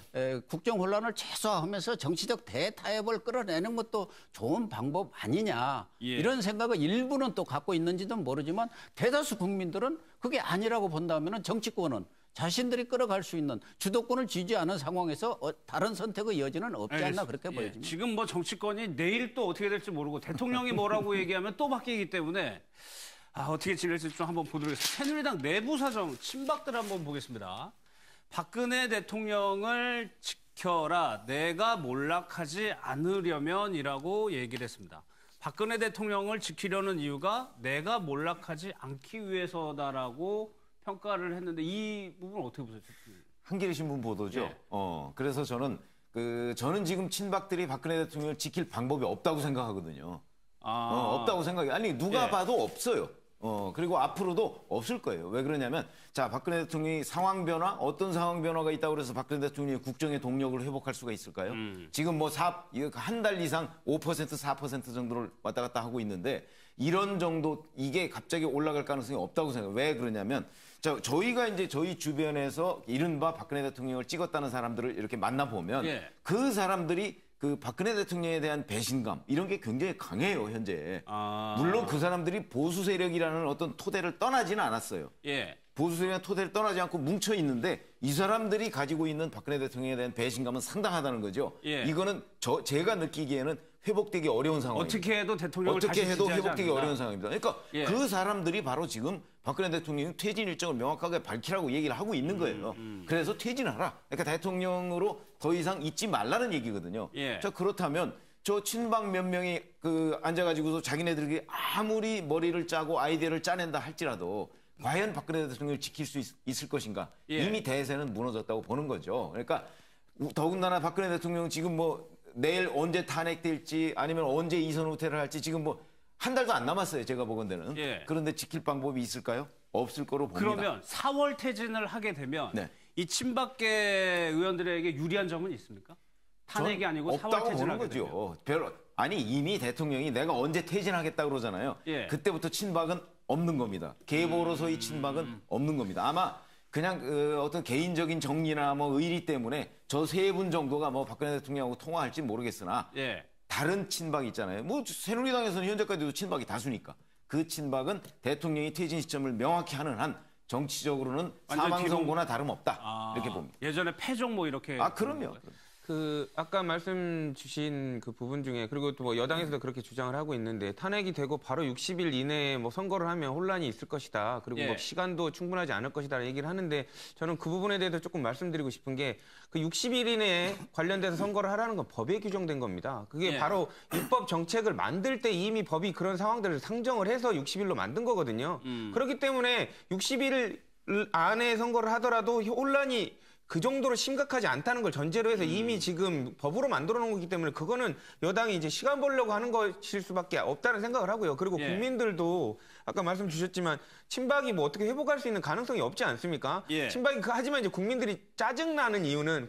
국정 혼란을 최소화하면서 정치적 대타협을 끌어내는 것도 좋은 방법 아니냐 이런 생각을 일부는 또 갖고 있는지도 모르지만 대다수 국민들은 그게 아니라고 본다면 정치권은 자신들이 끌어갈 수 있는 주도권을 쥐지 않은 상황에서 다른 선택의 여지는 없지 않나 그렇게 보여집니다. 지금 뭐 정치권이 내일 또 어떻게 될지 모르고 대통령이 뭐라고 얘기하면 또 바뀌기 때문에 어떻게 지낼지 좀 한번 보도록 하겠습니다. 새누리당 내부 사정 친박들 한번 보겠습니다. 박근혜 대통령을 지켜라. 내가 몰락하지 않으려면이라고 얘기를 했습니다. 박근혜 대통령을 지키려는 이유가 내가 몰락하지 않기 위해서다라고 평가를 했는데 이 부분 어떻게 보세요? 한겨레 신문 보도죠. 그래서 저는 지금 친박들이 박근혜 대통령을 지킬 방법이 없다고 생각하거든요. 없다고 생각해요. 아니 누가 봐도 없어요. 그리고 앞으로도 없을 거예요. 왜 그러냐면 자 박근혜 대통령이 상황 변화 어떤 상황 변화가 있다고 그래서 박근혜 대통령이 국정의 동력을 회복할 수가 있을까요? 지금 뭐 한 달 이상 5% 4% 정도를 왔다 갔다 하고 있는데 이런 정도 이게 갑자기 올라갈 가능성이 없다고 생각해요. 왜 그러냐면 저희가 이제 저희 주변에서 이른바 박근혜 대통령을 찍었다는 사람들을 이렇게 만나보면 그 사람들이 그 박근혜 대통령에 대한 배신감 이런 게 굉장히 강해요, 현재. 물론 그 사람들이 보수 세력이라는 어떤 토대를 떠나지는 않았어요. 보수 세력이라는 토대를 떠나지 않고 뭉쳐 있는데 이 사람들이 가지고 있는 박근혜 대통령에 대한 배신감은 상당하다는 거죠. 이거는 제가 느끼기에는 회복되기 어려운 상황입니다. 어떻게 해도 대통령을 어떻게 다시 해도 지지하지 회복되기 않는다. 어려운 상황입니다. 그러니까 그 사람들이 바로 지금 박근혜 대통령이 퇴진 일정을 명확하게 밝히라고 얘기를 하고 있는 거예요. 그래서 퇴진하라. 그러니까 대통령으로 더 이상 있지 말라는 얘기거든요. 자 그렇다면 저 친박 몇 명이 앉아가지고서 자기네들이 아무리 머리를 짜고 아이디어를 짜낸다 할지라도 과연 박근혜 대통령을 지킬 수 있을 것인가? 이미 대세는 무너졌다고 보는 거죠. 그러니까 더군다나 박근혜 대통령 지금 뭐 내일 언제 탄핵될지 아니면 언제 이선 후퇴를 할지 지금 뭐 한 달도 안 남았어요. 제가 보건대는. 그런데 지킬 방법이 있을까요? 없을 거로 봅니다. 그러면 4월 퇴진을 하게 되면 이 친박계 의원들에게 유리한 점은 있습니까? 탄핵이 아니고 4월 퇴진을 하게 되면. 아니 이미 대통령이 내가 언제 퇴진하겠다 그러잖아요. 그때부터 친박은 없는 겁니다. 계보로서의 친박은 없는 겁니다. 아마 그냥 어떤 개인적인 정리나 뭐 의리 때문에 저 세 분 정도가 뭐 박근혜 대통령하고 통화할지 모르겠으나 다른 친박이 있잖아요. 뭐 새누리당에서는 현재까지도 친박이 다수니까 그 친박은 대통령이 퇴진 시점을 명확히 하는 한 정치적으로는 사망 선고나 다름없다 이렇게 봅니다. 예전에 패종 뭐 이렇게. 그럼요. 아까 말씀 주신 그 부분 중에 그리고 또 뭐 여당에서도 그렇게 주장을 하고 있는데 탄핵이 되고 바로 60일 이내에 뭐 선거를 하면 혼란이 있을 것이다. 그리고 뭐 시간도 충분하지 않을 것이다 얘기를 하는데 저는 그 부분에 대해서 조금 말씀드리고 싶은 게 그 60일 이내에 관련돼서 선거를 하라는 건 법에 규정된 겁니다. 그게 바로 입법 정책을 만들 때 이미 법이 그런 상황들을 상정을 해서 60일로 만든 거거든요. 그렇기 때문에 60일 안에 선거를 하더라도 혼란이 그 정도로 심각하지 않다는 걸 전제로 해서 이미 지금 법으로 만들어 놓은 거기 때문에 그거는 여당이 이제 시간 벌려고 하는 것일 수밖에 없다는 생각을 하고요. 그리고 국민들도 아까 말씀 주셨지만 친박이 뭐 어떻게 회복할 수 있는 가능성이 없지 않습니까? 친박이 하지만 이제 국민이 짜증나는 이유는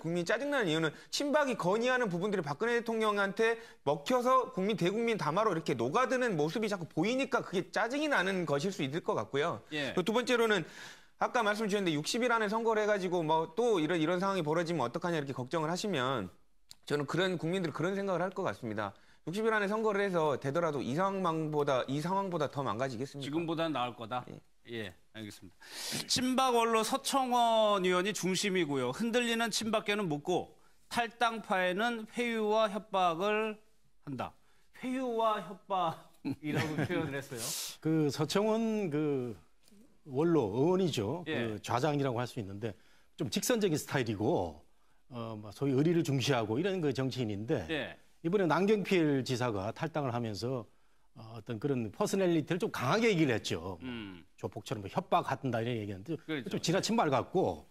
친박이 건의하는 부분들이 박근혜 대통령한테 먹혀서 대국민 담화로 이렇게 녹아드는 모습이 자꾸 보이니까 그게 짜증이 나는 것일 수 있을 것 같고요. 두 번째로는 아까 말씀 주셨는데 60일 안에 선거를 해가지고 뭐 또 이런 상황이 벌어지면 어떡하냐 이렇게 걱정을 하시면 저는 국민들이 그런 생각을 할 것 같습니다. 60일 안에 선거를 해서 되더라도 이 상황보다 더 망가지겠습니까? 지금보다는 나을 거다? 알겠습니다. 친박 원로 서청원 의원이 중심이고요. 흔들리는 친박계는 묻고 탈당파에는 회유와 협박을 한다. 회유와 협박이라고 표현을 했어요. 그 서청원 원로 의원이죠. 그 좌장이라고 할 수 있는데 좀 직선적인 스타일이고 소위 의리를 중시하고 이런 그 정치인인데 예. 이번에 남경필 지사가 탈당을 하면서 어떤 그런 퍼스널리티를 좀 강하게 얘기를 했죠. 조폭처럼 뭐 협박한다 이런 얘기했는데 그렇죠. 좀 지나친 말 같고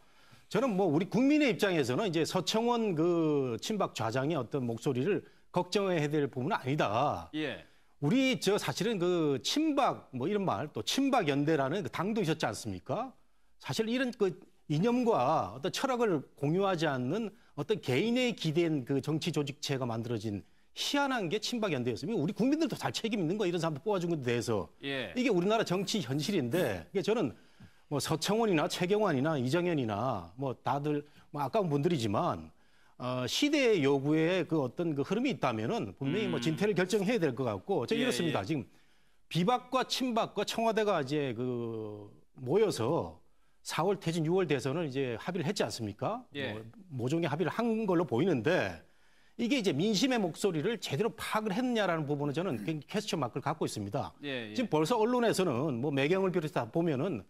저는 뭐 우리 국민의 입장에서는 이제 서청원 그 친박 좌장의 어떤 목소리를 걱정해야 될 부분은 아니다. 예. 우리 사실은 그 친박 뭐 이런 말 또 친박 연대라는 그 당도 있었지 않습니까? 사실 이런 그 이념과 어떤 철학을 공유하지 않는 어떤 개인의 기대인 그 정치 조직체가 만들어진 희한한 게 친박 연대였습니다. 우리 국민들도 잘 책임 있는 거 이런 사람 뽑아준 것에 대해서 예. 이게 우리나라 정치 현실인데 이게 저는 뭐 서청원이나 최경환이나 이정현이나 뭐 다들 뭐 아까운 분들이지만 시대의 요구에 그 어떤 그 흐름이 있다면은 분명히 뭐 진퇴를 결정해야 될 것 같고 저 이렇습니다. 지금 비박과 친박과 청와대가 이제 그 모여서 4월 퇴진 6월 대선을 이제 합의를 했지 않습니까? 예. 뭐 모종의 합의를 한 걸로 보이는데 이게 이제 민심의 목소리를 제대로 파악을 했느냐라는 부분은 저는 굉장히 퀘스천 마크를 갖고 있습니다. 예. 지금 벌써 언론에서는 뭐 매경을 비롯해서 보면은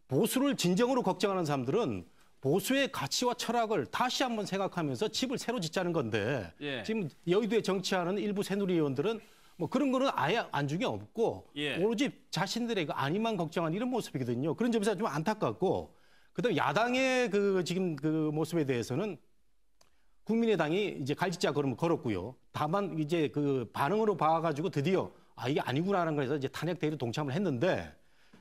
보수를 진정으로 걱정하는 사람들은 보수의 가치와 철학을 다시 한번 생각하면서 집을 새로 짓자는 건데 예. 지금 여의도에 정치하는 일부 새누리의원들은 뭐 그런 거는 아예 안중에 없고 예. 오로지 자신들의 그 안위만 걱정하는 이런 모습이거든요. 그런 점에서 좀 안타깝고 그다음에 야당의 그 지금 그 모습에 대해서는 국민의당이 이제 갈짓자 걸음을 걸었고요. 다만 이제 그 반응으로 봐가지고 드디어 이게 아니구나라는 거에서 이제 탄핵 대회로 동참을 했는데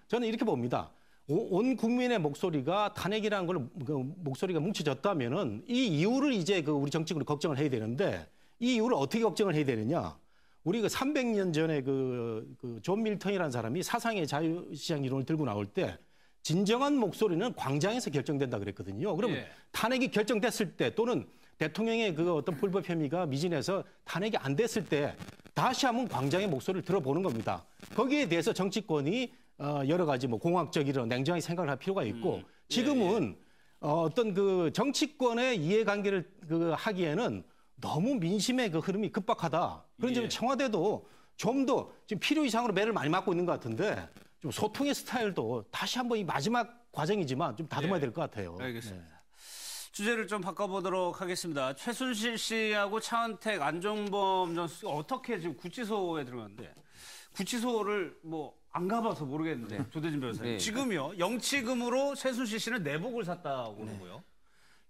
저는 이렇게 봅니다. 온 국민의 목소리가 탄핵이라는 걸 그 목소리가 뭉쳐졌다면은 이 이유를 이제 그 우리 정치적으로 걱정을 해야 되는데 이 이유를 어떻게 걱정을 해야 되느냐? 우리 그 300년 전에 그 존 밀턴이라는 사람이 사상의 자유시장 이론을 들고 나올 때 진정한 목소리는 광장에서 결정된다 그랬거든요. 그러면 예. 탄핵이 결정됐을 때 또는 대통령의 그 어떤 불법 혐의가 미진해서 탄핵이 안 됐을 때 다시 한번 광장의 목소리를 들어보는 겁니다. 거기에 대해서 정치권이 여러 가지 뭐 공학적 이런 냉정하게 생각을 할 필요가 있고 지금은 어떤 그 정치권의 이해관계를 그 하기에는 너무 민심의 그 흐름이 급박하다. 그런 점에 청와대도 좀 더 지금 필요 이상으로 매를 많이 맞고 있는 것 같은데 좀 소통의 스타일도 다시 한번 이 마지막 과정이지만 좀 다듬어야 될 것 같아요. 알겠습니다. 주제를 좀 바꿔보도록 하겠습니다. 최순실 씨하고 차은택, 안종범 전 수석이 어떻게 지금 구치소에 들어갔는데 구치소를 뭐 안 가봐서 모르겠는데 조대진 변호사님 지금요 영치금으로 최순실 씨는 내복을 샀다고 그러고요.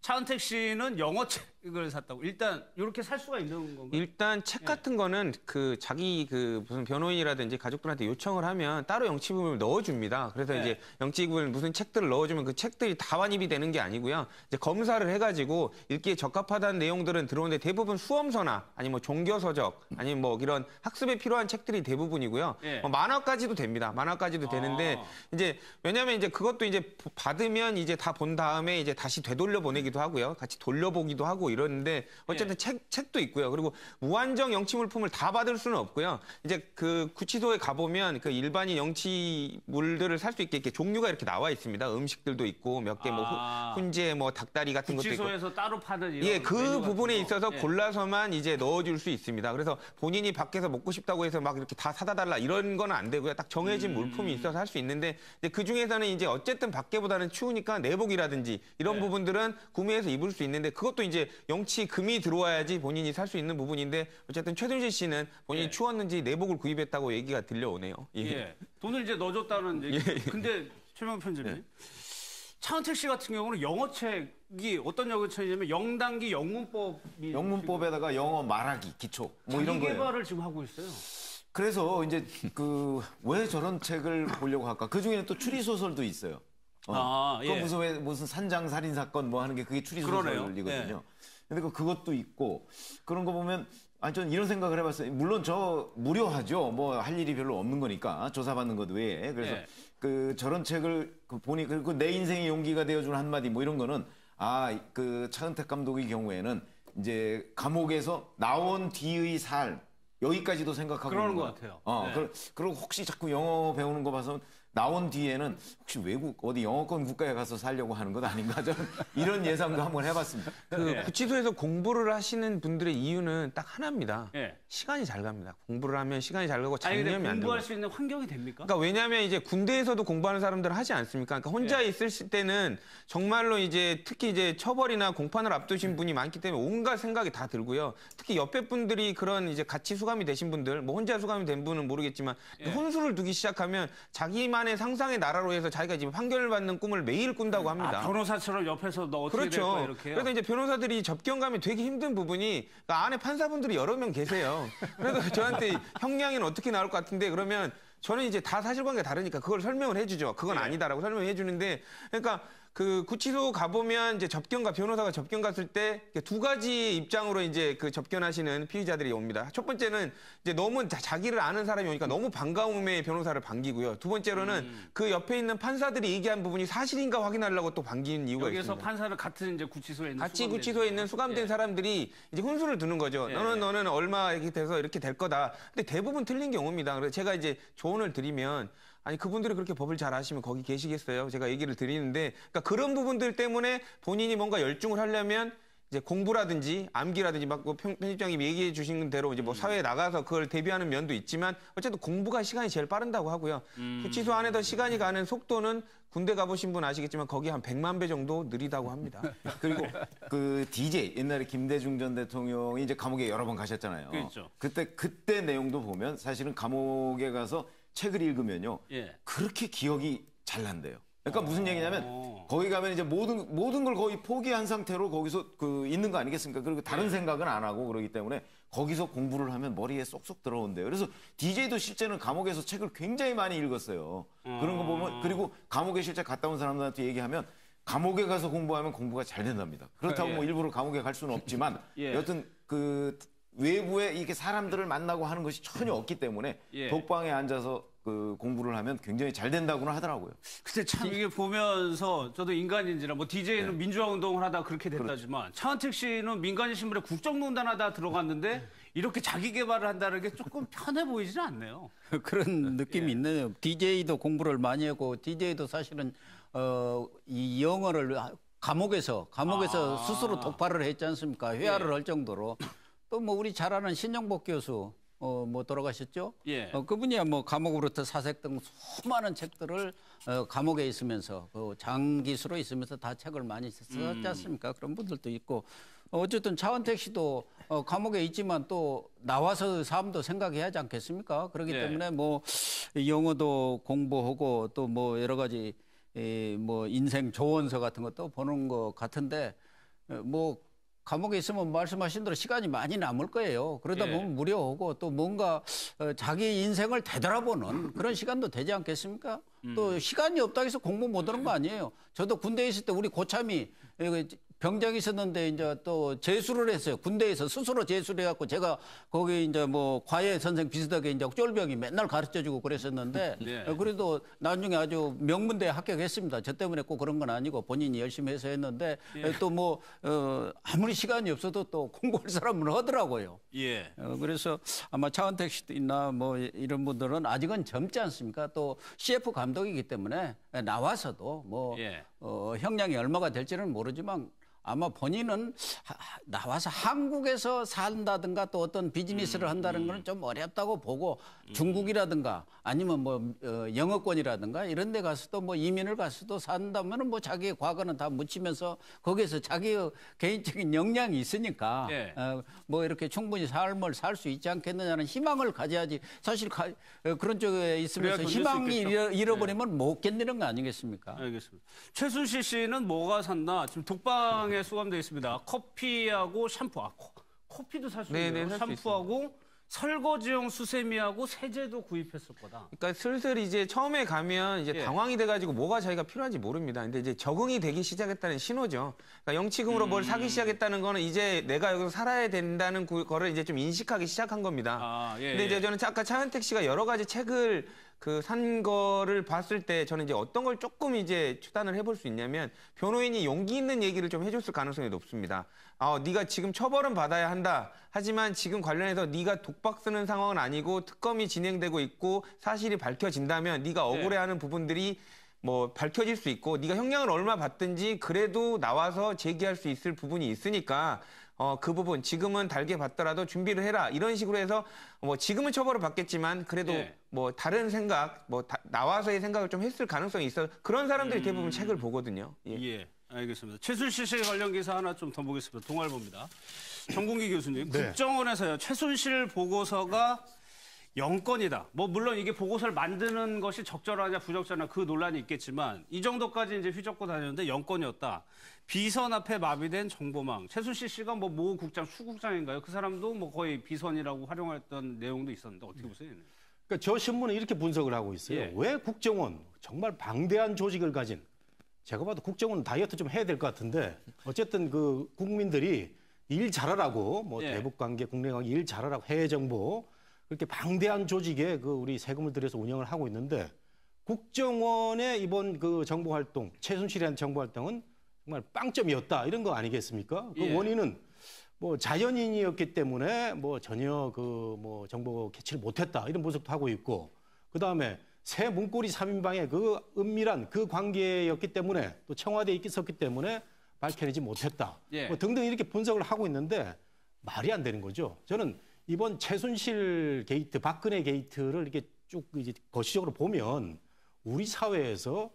차은택 씨는 영어책을 샀다고. 일단 이렇게 살 수가 있는 건가요? 일단 책 같은 거는 그 자기 그 무슨 변호인이라든지 가족들한테 요청을 하면 따로 영치금을 넣어줍니다. 그래서 이제 영치금을 무슨 책들을 넣어주면 그 책들이 다 완입이 되는 게 아니고요. 이제 검사를 해가지고 읽기에 적합하다는 내용들은 들어오는데 대부분 수험서나 아니면 뭐 종교서적 아니면 뭐 이런 학습에 필요한 책들이 대부분이고요. 뭐 만화까지도 됩니다. 만화까지도 되는데 이제 왜냐하면 이제 그것도 이제 받으면 이제 다 본 다음에 이제 다시 되돌려 보내기도 하고요. 같이 돌려보기도 하고 이러는데 어쨌든 책도 있고요. 그리고 무한정 영치 물품을 다 받을 수는 없고요. 이제 그 구치소에 가보면 그 일반인 영치물들을 살 수 있게 이렇게 종류가 이렇게 나와 있습니다. 음식들도 있고 몇 개 뭐 훈제 뭐 닭다리 같은 것도 있고. 구치소에서 따로 파는 이런 그 부분에 있어서 골라서만 이제 넣어줄 수 있습니다. 그래서 본인이 밖에서 먹고 싶다고 해서 막 이렇게 다 사다 달라 이런 건 안 되고요. 딱 정해진 물품이 있어서 할 수 있는데 그 중에서는 이제 어쨌든 밖에보다는 추우니까 내복이라든지 이런 부분들은 구매해서 입을 수 있는데 그것도 이제 영치금이 들어와야지 본인이 살 수 있는 부분인데 어쨌든 최순실 씨는 본인이 추웠는지 내복을 구입했다고 얘기가 들려오네요. 돈을 이제 넣어줬다는 얘기. 근데 최명호 편집님. 차은택 씨 같은 경우는 영어책이 어떤 영어책이냐면 영단기 영문법이 영문법에다가 영어 말하기 기초 뭐 이런 거예요. 개발을 지금 하고 있어요. 그래서 이제 그 왜 저런 책을 보려고 할까? 그 중에는 또 추리 소설도 있어요. 그 무슨 산장 살인 사건 뭐 하는 게 그게 추리 소설이거든요. 근데 그것도 있고 그런 거 보면 저는 이런 생각을 해봤어요. 물론 저 무료하죠. 뭐 할 일이 별로 없는 거니까 조사받는 것 외에. 그래서 그 저런 책을 보니 그리고 내 인생의 용기가 되어준 한마디 뭐 이런 거는 그 차은택 감독의 경우에는 이제 감옥에서 나온 뒤의 삶 여기까지도 생각하고 그러는 것 같아요. 그리고 혹시 자꾸 영어 배우는 거 봐서 나온 뒤에는 혹시 외국 어디 영어권 국가에 가서 살려고 하는 것 아닌가 저는 이런 예상도 한번 해봤습니다. 구치소에서 공부를 하시는 분들의 이유는 딱 하나입니다. 시간이 잘 갑니다. 공부를 하면 시간이 잘 가고 잡념이 안 들고. 공부할 수 있는 환경이 됩니까? 그러니까 왜냐하면 이제 군대에서도 공부하는 사람들은 하지 않습니까? 그러니까 혼자 있을 때는 정말로 이제 특히 이제 처벌이나 공판을 앞두신 분이 많기 때문에 온갖 생각이 다 들고요. 특히 옆에 분들이 그런 이제 같이 수감이 되신 분들, 뭐 혼자 수감이 된 분은 모르겠지만 혼수를 두기 시작하면 자기만의 상상의 나라로 해서 자기가 지금 판결을 받는 꿈을 매일 꾼다고 합니다. 변호사처럼 옆에서 너 어떻게 될 거야 이렇게요? 그래서 이제 변호사들이 접견감이 되게 힘든 부분이 그러니까 안에 판사분들이 여러 명 계세요. 그래서 저한테 형량이는 어떻게 나올 것 같은데 그러면 저는 이제 다 사실관계가 다르니까 그걸 설명을 해주죠. 그건 아니다라고 설명해 주는데 그러니까 그 구치소 가보면 이제 접견과 변호사가 접견 갔을 때 두 가지 입장으로 이제 그 접견하시는 피의자들이 옵니다. 첫 번째는 이제 너무 자기를 아는 사람이 오니까 너무 반가움에 변호사를 반기고요. 두 번째로는 그 옆에 있는 판사들이 얘기한 부분이 사실인가 확인하려고 또 반기는 이유가 있습니다. 여기서 판사를 같은 이제 구치소에 있는 같이 구치소에 있는 수감된 사람들이 이제 혼수를 두는 거죠. 너는 얼마 이렇게 돼서 이렇게 될 거다. 근데 대부분 틀린 경우입니다. 그래서 제가 이제 조언을 드리면 아니 그분들이 그렇게 법을 잘 아시면 거기 계시겠어요? 제가 얘기를 드리는데 그러니까 그런 부분들 때문에 본인이 뭔가 열중을 하려면 이제 공부라든지 암기라든지 막 편집장이 얘기해 주신 대로 이제 뭐 사회에 나가서 그걸 대비하는 면도 있지만 어쨌든 공부가 시간이 제일 빠른다고 하고요. 구치소 안에서 시간이 가는 속도는 군대 가보신 분 아시겠지만 거기 한 100만 배 정도 느리다고 합니다. 그리고 그 DJ 옛날에 김대중 전 대통령이 이제 감옥에 여러 번 가셨잖아요. 그렇죠. 그때 내용도 보면 사실은 감옥에 가서 책을 읽으면요. 그렇게 기억이 잘 난대요. 그러니까 무슨 얘기냐면 거기 가면 이제 모든 걸 거의 포기한 상태로 거기서 그 있는 거 아니겠습니까? 그리고 다른 생각은 안 하고 그러기 때문에 거기서 공부를 하면 머리에 쏙쏙 들어온대요. 그래서 DJ도 실제는 감옥에서 책을 굉장히 많이 읽었어요. 그런 거 보면 그리고 감옥에 실제 갔다 온 사람들한테 얘기하면 감옥에 가서 공부하면 공부가 잘 된답니다. 그렇다고 뭐 일부러 감옥에 갈 수는 없지만 여튼 그 외부에 이렇게 사람들을 만나고 하는 것이 전혀 없기 때문에 독방에 앉아서 그 공부를 하면 굉장히 잘 된다고는 하더라고요. 근데 참 이게 보면서 저도 인간인지라 뭐 DJ는 민주화 운동을 하다 그렇게 됐다지만 차은택 씨는 민간인 신분에 국정농단 하다 들어갔는데 이렇게 자기 개발을 한다는 게 조금 편해 보이지는 않네요. 그런 느낌이 있네요. DJ도 공부를 많이 했고 DJ도 사실은 이 영어를 감옥에서 스스로 독파를 했지 않습니까? 회화를 할 정도로. 또 뭐 우리 잘 아는 신영복 교수 뭐 돌아가셨죠? 그분이야 뭐 감옥으로부터 사색 등 수많은 책들을 감옥에 있으면서 장기수로 있으면서 다 책을 많이 썼지 않습니까? 그런 분들도 있고 어쨌든 차은택 씨도 감옥에 있지만 또 나와서 삶도 생각해야 하지 않겠습니까? 그렇기 때문에 뭐 영어도 공부하고 또 뭐 여러 가지 뭐 인생 조언서 같은 것도 보는 것 같은데 뭐 감옥에 있으면 말씀하신 대로 시간이 많이 남을 거예요. 그러다 보면 무료하고 또 뭔가 자기 인생을 되돌아보는 그런 시간도 되지 않겠습니까? 또 시간이 없다고 해서 공부 못 하는 거 아니에요. 저도 군대에 있을 때 우리 고참이 병장이 있었는데 이제 또 재수를 했어요. 군대에서 스스로 재수를 해갖고 제가 거기 이제 뭐 과외 선생 비슷하게 이제 쫄병이 맨날 가르쳐주고 그랬었는데 그래도 나중에 아주 명문대에 합격했습니다. 저 때문에 꼭 그런 건 아니고 본인이 열심히 해서 했는데 또 뭐 아무리 시간이 없어도 또 공부할 사람은 하더라고요. 그래서 아마 차은택 씨도 있나 뭐 이런 분들은 아직은 젊지 않습니까? 또 CF 감독이기 때문에 나와서도 뭐 형량이 얼마가 될지는 모르지만 아마 본인은 나와서 한국에서 산다든가 또 어떤 비즈니스를 한다는 건 좀 어렵다고 보고 중국이라든가 아니면 뭐 영어권이라든가 이런 데 가서도 뭐 이민을 가서도 산다면 뭐 자기의 과거는 다 묻히면서 거기에서 자기의 개인적인 역량이 있으니까 뭐 이렇게 충분히 삶을 살 수 있지 않겠느냐는 희망을 가져야지 사실 그런 쪽에 있으면서 희망이 잃어버리면 못 견디는 거 아니겠습니까? 알겠습니다. 최순실 씨는 뭐가 샀나? 지금 독방에 수감되어 있습니다. 커피하고 샴푸, 커피도 살 수 있네요. 샴푸하고 설거지용 수세미하고 세제도 구입했을 거다. 그러니까 슬슬 이제 처음에 가면 이제 당황이 돼가지고 뭐가 자기가 필요한지 모릅니다. 근데 이제 적응이 되기 시작했다는 신호죠. 그러니까 영치금으로 뭘 사기 시작했다는 거는 이제 내가 여기서 살아야 된다는 거를 이제 좀 인식하기 시작한 겁니다. 근데 이제 저는 아까 차은택 씨가 여러 가지 책을 그 산 거를 봤을 때 저는 이제 어떤 걸 조금 이제 추단을 해볼 수 있냐면 변호인이 용기 있는 얘기를 좀 해줬을 가능성이 높습니다. 네가 지금 처벌은 받아야 한다. 하지만 지금 관련해서 네가 독박 쓰는 상황은 아니고 특검이 진행되고 있고 사실이 밝혀진다면 네가 억울해하는 부분들이 뭐 밝혀질 수 있고 네가 형량을 얼마 받든지 그래도 나와서 제기할 수 있을 부분이 있으니까 그 부분 지금은 달게 받더라도 준비를 해라 이런 식으로 해서 뭐 지금은 처벌을 받겠지만 그래도 뭐 다른 생각 나와서의 생각을 좀 했을 가능성이 있어 그런 사람들이 대부분 책을 보거든요. 예, 알겠습니다. 최순실 씨 관련 기사 하나 좀 더 보겠습니다. 동아일보입니다. 정봉기 교수님, 국정원에서요 최순실 보고서가 영건이다. 뭐 물론 이게 보고서를 만드는 것이 적절하냐 부적절하냐 그 논란이 있겠지만 이 정도까지 이제 휘젓고 다녔는데 영건이었다. 비선 앞에 마비된 정보망. 최순실 씨가 뭐 모 국장, 수국장인가요? 그 사람도 뭐 거의 비선이라고 활용했던 내용도 있었는데 어떻게 보세요? 그러니까 저 신문은 이렇게 분석을 하고 있어요. 왜 국정원 정말 방대한 조직을 가진 제가 봐도 국정원 다이어트 좀 해야 될 것 같은데 어쨌든 그 국민들이 일 잘하라고 뭐 대북 관계, 국내 관계 일 잘하라고 해외 정보 그렇게 방대한 조직에 그 우리 세금을 들여서 운영을 하고 있는데 국정원의 이번 그 정보 활동, 최순실이라는 정보 활동은 정말 빵점이었다 이런 거 아니겠습니까? 그 원인은 뭐 자연인이었기 때문에 뭐 전혀 그 뭐 정보 캐치를 못했다 이런 분석도 하고 있고 그 다음에 새 문고리 3인방의 그 은밀한 그 관계였기 때문에 또 청와대에 있었기 때문에 밝혀내지 못했다. 뭐 등등 이렇게 분석을 하고 있는데 말이 안 되는 거죠. 저는 이번 최순실 게이트, 박근혜 게이트를 이렇게 쭉 이제 거시적으로 보면 우리 사회에서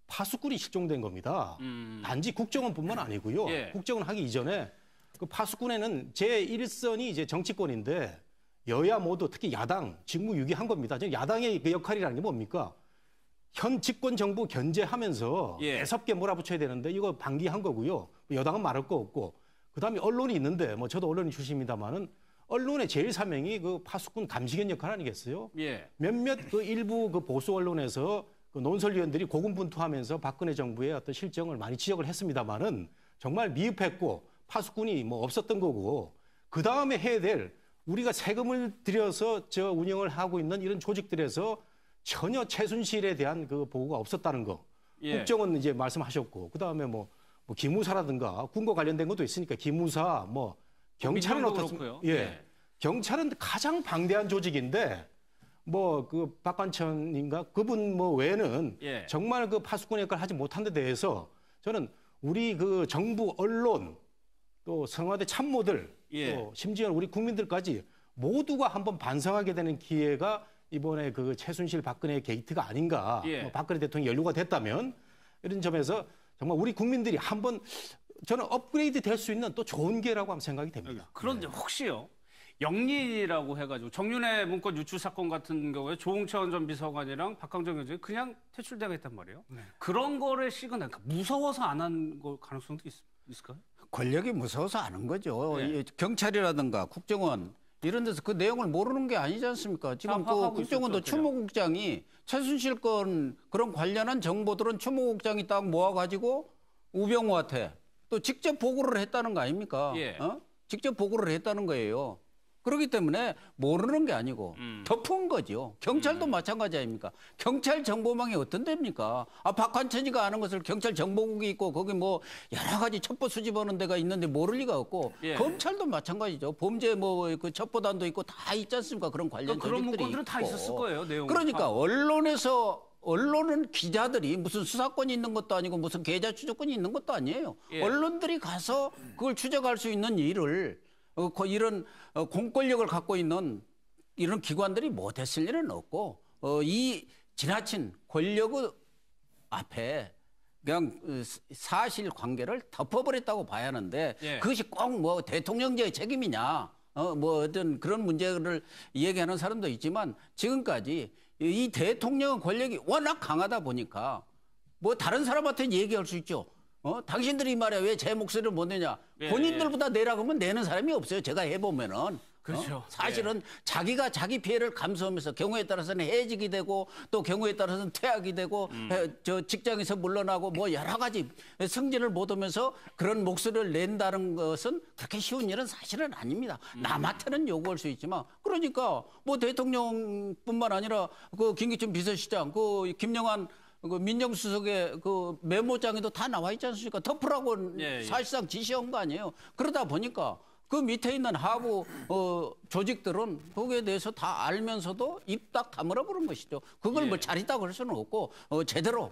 파수꾼이 실종된 겁니다. 단지 국정원뿐만 아니고요. 국정원 하기 이전에 그 파수꾼에는 제1선이 이제 정치권인데 여야 모두 특히 야당 직무유기한 겁니다. 야당의 그 역할이라는 게 뭡니까? 현 집권 정부 견제하면서 애섭게 몰아붙여야 되는데 이거 방기한 거고요. 여당은 말할 거 없고 그다음에 언론이 있는데 뭐 저도 언론인 출신입니다만은 언론의 제일 사명이 그 파수꾼 감시견 역할 아니겠어요? 몇몇 그 일부 그 보수 언론에서 그 논설위원들이 고군분투하면서 박근혜 정부의 어떤 실정을 많이 지적을 했습니다만은 정말 미흡했고 파수꾼이 뭐 없었던 거고 그 다음에 해야 될 우리가 세금을 들여서 저 운영을 하고 있는 이런 조직들에서 전혀 최순실에 대한 그 보고가 없었다는 거. 국정원 이제 말씀하셨고 그 다음에 뭐 기무사라든가 군과 관련된 것도 있으니까 기무사 뭐 경찰은 어떻습니까? 경찰은 가장 방대한 조직인데 뭐 그 박관천인가 그분 뭐 외에는 정말 그 파수꾼 역할을 하지 못한 데 대해서 저는 우리 그 정부 언론 또 청와대 참모들 또 심지어 우리 국민들까지 모두가 한번 반성하게 되는 기회가 이번에 그 최순실 박근혜 게이트가 아닌가. 뭐 박근혜 대통령이 연루가 됐다면 이런 점에서 정말 우리 국민들이 한번 저는 업그레이드 될 수 있는 또 좋은 기회라고 하면 생각이 됩니다. 그런데 혹시요? 영리라고 해가지고 정윤회 문건 유출 사건 같은 경우에 조홍천 전 비서관이랑 박강정 의원이 그냥 퇴출되가 있단 말이에요. 그런 거를 시그널, 그러니까 무서워서 안 한 가능성도 있을까요? 권력이 무서워서 안 한 거죠. 경찰이라든가 국정원 이런 데서 그 내용을 모르는 게 아니지 않습니까? 지금 그 국정원도 추모국장이 최순실 건 그런 관련한 정보들은 추모국장이 딱 모아가지고 우병우한테 또 직접 보고를 했다는 거 아닙니까? 직접 보고를 했다는 거예요. 그렇기 때문에 모르는 게 아니고 덮은 거죠. 경찰도 마찬가지 아닙니까? 경찰 정보망이 어떤 데입니까? 박관천이가 아는 것을 경찰 정보국이 있고 거기 뭐 여러 가지 첩보 수집하는 데가 있는데 모를 리가 없고 검찰도 마찬가지죠. 범죄 뭐 그 첩보단도 있고 다 있지 않습니까? 그런 관련 그런 조직들이 문건들은 다 있었을 거예요. 내용. 그러니까 언론은 기자들이 무슨 수사권이 있는 것도 아니고 무슨 계좌 추적권이 있는 것도 아니에요. 언론들이 가서 그걸 추적할 수 있는 일을 이런 공권력을 갖고 있는 이런 기관들이 못했을 일은 없고 이 지나친 권력 앞에 그냥 사실관계를 덮어버렸다고 봐야 하는데 그것이 꼭 뭐 대통령제의 책임이냐 뭐 어떤 그런 문제를 얘기하는 사람도 있지만 지금까지 이 대통령의 권력이 워낙 강하다 보니까 뭐 다른 사람한테는 얘기할 수 있죠. 당신들이 말이야 왜 제 목소리를 못 내냐. 본인들보다 내라고 하면 내는 사람이 없어요. 제가 해보면은. 그렇죠. 사실은 자기가 자기 피해를 감수하면서 경우에 따라서는 해직이 되고 또 경우에 따라서는 퇴학이 되고 저 직장에서 물러나고 뭐 여러 가지 승진을 못하면서 그런 목소리를 낸다는 것은 그렇게 쉬운 일은 사실은 아닙니다. 남한테는 요구할 수 있지만 그러니까 뭐 대통령뿐만 아니라 그 김기춘 비서실장, 그 김영환 그 민정수석의 그 메모장에도 다 나와 있지 않습니까? 덮으라고 사실상 지시한 거 아니에요. 그러다 보니까 그 밑에 있는 하부 조직들은 거기에 대해서 다 알면서도 입 딱 다물어 버린 것이죠. 그걸 뭐 잘 있다고 할 수는 없고 제대로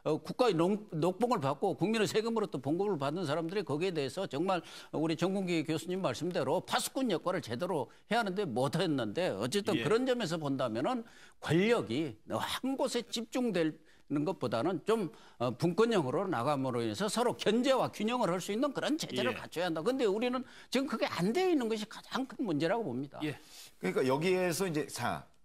국가의 녹봉을 받고 국민의 세금으로 또 봉급을 받는 사람들이 거기에 대해서 정말 우리 정kun기 교수님 말씀대로 파수꾼 역할을 제대로 해야 하는데 못했는데 어쨌든 그런 점에서 본다면은 권력이 한 곳에 집중될 것보다는 좀 분권형으로 나감으로 인해서 서로 견제와 균형을 할 수 있는 그런 체제를 갖춰야 한다. 그런데 우리는 지금 그게 안 되어 있는 것이 가장 큰 문제라고 봅니다. 그러니까 여기에서 이제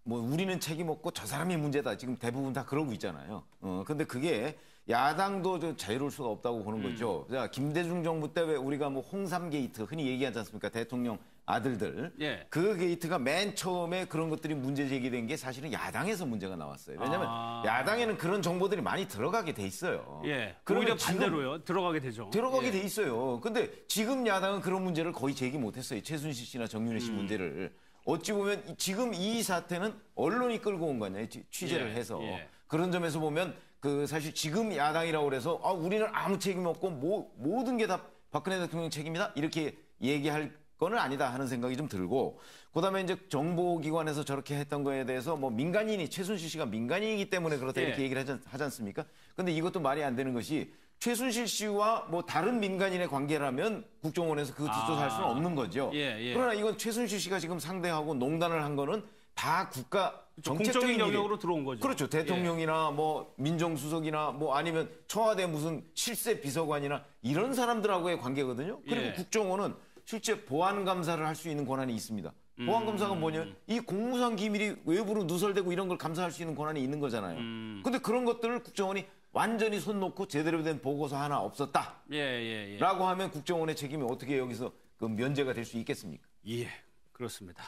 뭐 우리는 책임 없고 저 사람이 문제다. 지금 대부분 다 그러고 있잖아요. 근데 그게 야당도 좀 자유로울 수가 없다고 보는 거죠. 자, 김대중 정부 때 왜 우리가 뭐 홍삼 게이트 흔히 얘기하지 않습니까? 대통령 아들들. 그 게이트가 맨 처음에 그런 것들이 문제 제기된 게 사실은 야당에서 문제가 나왔어요. 왜냐하면 야당에는 그런 정보들이 많이 들어가게 돼 있어요. 오히려 반대로요. 들어가게 되죠. 들어가게 돼 있어요. 근데 지금 야당은 그런 문제를 거의 제기 못했어요. 최순실 씨나 정윤회 씨 문제를. 어찌 보면 지금 이 사태는 언론이 끌고 온 거 아니에요. 취재를 해서. 그런 점에서 보면 그 사실 지금 야당이라고 그래서 우리는 아무 책임 없고 모든 게 다 박근혜 대통령 책임이다 이렇게 얘기할 거는 아니다 하는 생각이 좀 들고 그다음에 이제 정보기관에서 저렇게 했던 거에 대해서 뭐 민간인이 최순실 씨가 민간인이기 때문에 그렇다 이렇게 얘기를 하지 않습니까? 근데 이것도 말이 안 되는 것이 최순실 씨와 뭐 다른 민간인의 관계라면 국정원에서 그 뒷조사할 수는 없는 거죠. 그러나 이건 최순실 씨가 지금 상대하고 농단을 한 거는 다 국가 정책적인 영역으로 들어온 거죠. 그렇죠. 대통령이나 뭐 민정수석이나 뭐 아니면 청와대 무슨 실세 비서관이나 이런 사람들하고의 관계거든요. 그리고 국정원은 실제 보안 감사를 할 수 있는 권한이 있습니다. 보안 감사가 뭐냐? 이 공무상 기밀이 외부로 누설되고 이런 걸 감사할 수 있는 권한이 있는 거잖아요. 근데 그런 것들을 국정원이 완전히 손 놓고 제대로 된 보고서 하나 없었다. 라고 하면 국정원의 책임이 어떻게 여기서 그 면제가 될 수 있겠습니까? 그렇습니다.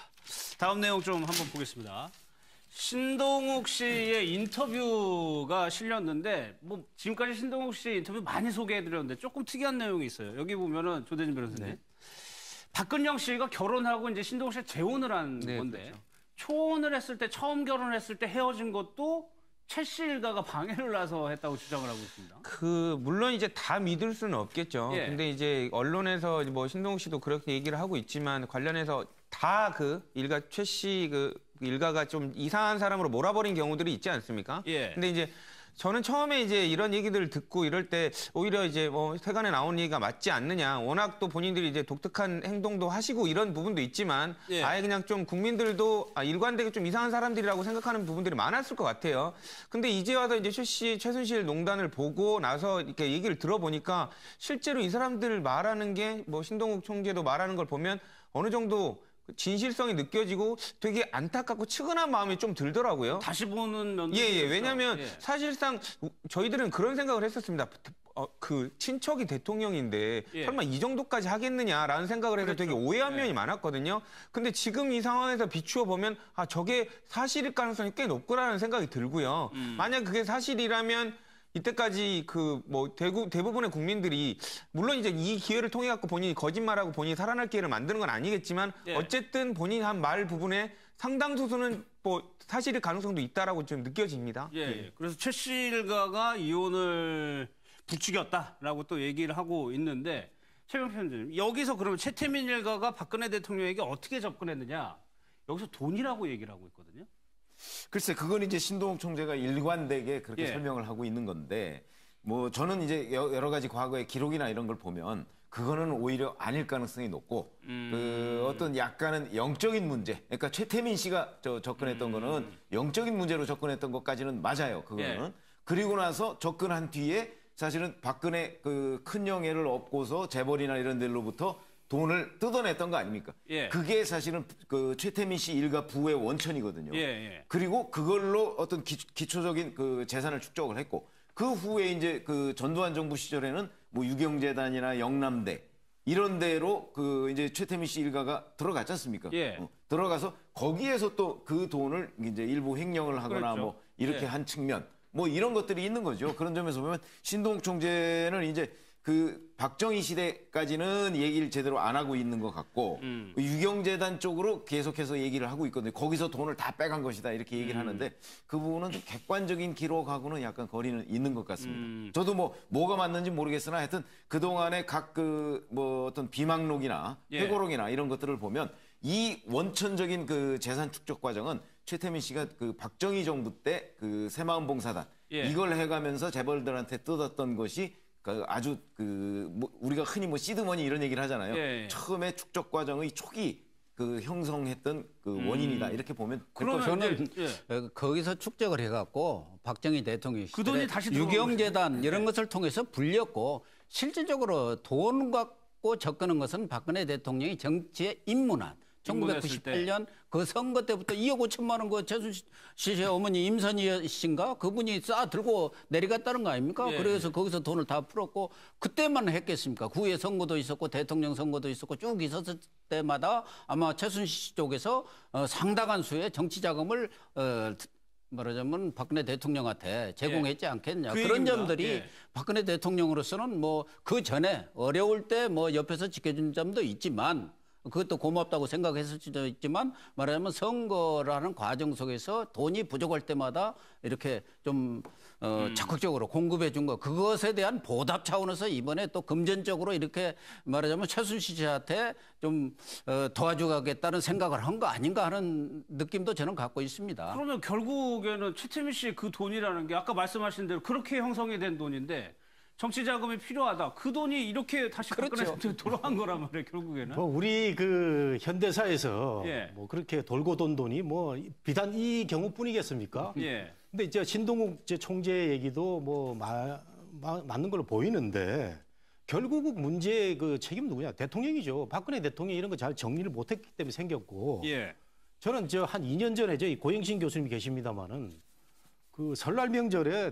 다음 내용 좀 한번 보겠습니다. 신동욱 씨의 인터뷰가 실렸는데 뭐 지금까지 신동욱 씨 인터뷰 많이 소개해드렸는데 조금 특이한 내용이 있어요. 여기 보면은 조대진 변호사님. 박근영 씨가 결혼하고 이제 신동욱 씨가 재혼을 한 건데 그렇죠. 초혼을 했을 때 처음 결혼했을 때 헤어진 것도 최 씨 일가가 방해를 나서 했다고 주장을 하고 있습니다. 물론 이제 다 믿을 수는 없겠죠. 근데 이제 언론에서 뭐 신동욱 씨도 그렇게 얘기를 하고 있지만 관련해서 다 그 일가 최 씨 그 일가가 좀 이상한 사람으로 몰아버린 경우들이 있지 않습니까? 근데 이제 저는 처음에 이제 이런 얘기들을 듣고 이럴 때 오히려 이제 뭐 세간에 나온 얘기가 맞지 않느냐. 워낙 또 본인들이 이제 독특한 행동도 하시고 이런 부분도 있지만 아예 그냥 좀 국민들도 일관되게 좀 이상한 사람들이라고 생각하는 부분들이 많았을 것 같아요. 근데 이제 와서 이제 최순실 농단을 보고 나서 이렇게 얘기를 들어보니까 실제로 이 사람들 말하는 게 뭐 신동욱 총재도 말하는 걸 보면 어느 정도 진실성이 느껴지고 되게 안타깝고 측은한 마음이 좀 들더라고요. 다시 보는 면도 왜냐하면 사실상 저희들은 그런 생각을 했었습니다. 그 친척이 대통령인데 설마 이 정도까지 하겠느냐라는 생각을 해서 되게 오해한 면이 많았거든요. 근데 지금 이 상황에서 비추어 보면 저게 사실일 가능성이 꽤 높구나라는 생각이 들고요. 만약 그게 사실이라면 이때까지 대부분의 국민들이 물론 이제 이 기회를 통해 갖고 본인이 거짓말하고 본인이 살아날 기회를 만드는 건 아니겠지만 어쨌든 본인이 한 말 부분에 상당수는 뭐 사실일 가능성도 있다라고 좀 느껴집니다. 그래서 최 씨 일가가 이혼을 부추겼다라고 또 얘기를 하고 있는데 최병필 편집님 여기서 그러면 최태민 일가가 박근혜 대통령에게 어떻게 접근했느냐 여기서 돈이라고 얘기를 하고 있거든요. 글쎄, 그건 이제 신동욱 총재가 일관되게 그렇게 설명을 하고 있는 건데, 뭐 저는 이제 여러 가지 과거의 기록이나 이런 걸 보면 그거는 오히려 아닐 가능성이 높고, 그 어떤 약간은 영적인 문제, 그러니까 최태민 씨가 접근했던 거는 영적인 문제로 접근했던 것까지는 맞아요. 그거는. 그리고 나서 접근한 뒤에 사실은 박근혜 그 큰 영예를 얻고서 재벌이나 이런 데로부터 돈을 뜯어냈던 거 아닙니까? 그게 사실은 그 최태민 씨 일가 부의 원천이거든요. 그리고 그걸로 어떤 기초적인 그 재산을 축적을 했고 그 후에 이제 그 전두환 정부 시절에는 뭐 유경재단이나 영남대 이런 데로 그 이제 최태민 씨 일가가 들어갔지 않습니까? 예. 들어가서 거기에서 또 그 돈을 이제 일부 횡령을 하거나 그렇죠. 뭐 이렇게 예. 한 측면 뭐 이런 것들이 있는 거죠. 그런 점에서 보면 신동욱 총재는 이제 그 박정희 시대까지는 얘기를 제대로 안 하고 있는 것 같고 유경재단 쪽으로 계속해서 얘기를 하고 있거든요. 거기서 돈을 다 빼간 것이다 이렇게 얘기를 하는데 그 부분은 좀 객관적인 기록하고는 약간 거리는 있는 것 같습니다. 저도 뭐가 맞는지 모르겠으나 하여튼 그동안의 각 그 뭐 어떤 비망록이나 예. 회고록이나 이런 것들을 보면 이 원천적인 그 재산 축적 과정은 최태민 씨가 그 박정희 정부 때 그 새마을 봉사단 예. 이걸 해가면서 재벌들한테 뜯었던 것이 그 아주 뭐 우리가 흔히 뭐 시드머니 이런 얘기를 하잖아요. 예. 처음에 축적 과정의 초기 그 형성했던 그 원인이다 이렇게 보면 그러면 저는 이제, 거기서 축적을 해갖고 박정희 대통령이 그 돈이 다시 들어오고 유경재단 이런 것을 통해서 불렸고 실질적으로 돈 갖고 접근한 것은 박근혜 대통령이 정치에 입문한 입문했을 1998년 그 선거 때부터 2억 5천만 원 그 최순실 씨의 어머니 임선희 씨인가 그분이 싸 들고 내려갔다는 거 아닙니까? 예. 그래서 거기서 돈을 다 풀었고 그때만 했겠습니까? 그 후에 선거도 있었고 대통령 선거도 있었고 쭉 있었을 때마다 아마 최순실 씨 쪽에서 상당한 수의 정치 자금을 말하자면 박근혜 대통령한테 제공했지 않겠냐. 그 그런 얘기입니다. 점들이 예. 박근혜 대통령으로서는 뭐 그 전에 어려울 때 뭐 옆에서 지켜준 점도 있지만 그것도 고맙다고 생각했을 수도 있지만 말하자면 선거라는 과정 속에서 돈이 부족할 때마다 이렇게 좀 적극적으로 공급해 준 거 그것에 대한 보답 차원에서 이번에 또 금전적으로 이렇게 말하자면 최순실 씨한테 좀 도와주겠다는 생각을 한 거 아닌가 하는 느낌도 저는 갖고 있습니다. 그러면 결국에는 최태민 씨 그 돈이라는 게 아까 말씀하신 대로 그렇게 형성이 된 돈인데 정치 자금이 필요하다. 그 돈이 이렇게 다시 그렇죠. 박근혜한테 돌아간 거란 말이에요, 결국에는. 뭐 우리 그 현대사에서 예. 뭐 그렇게 돌고 돈 돈이 뭐 비단 이 경우뿐이겠습니까? 예. 근데 이제 신동욱 총재 얘기도 뭐 맞는 걸로 보이는데 결국 문제의 그 책임 누구냐? 대통령이죠. 박근혜 대통령이 이런 거 잘 정리를 못했기 때문에 생겼고. 예. 저는 한 2년 전에 저희 고영신 교수님이 계십니다만은 그 설날 명절에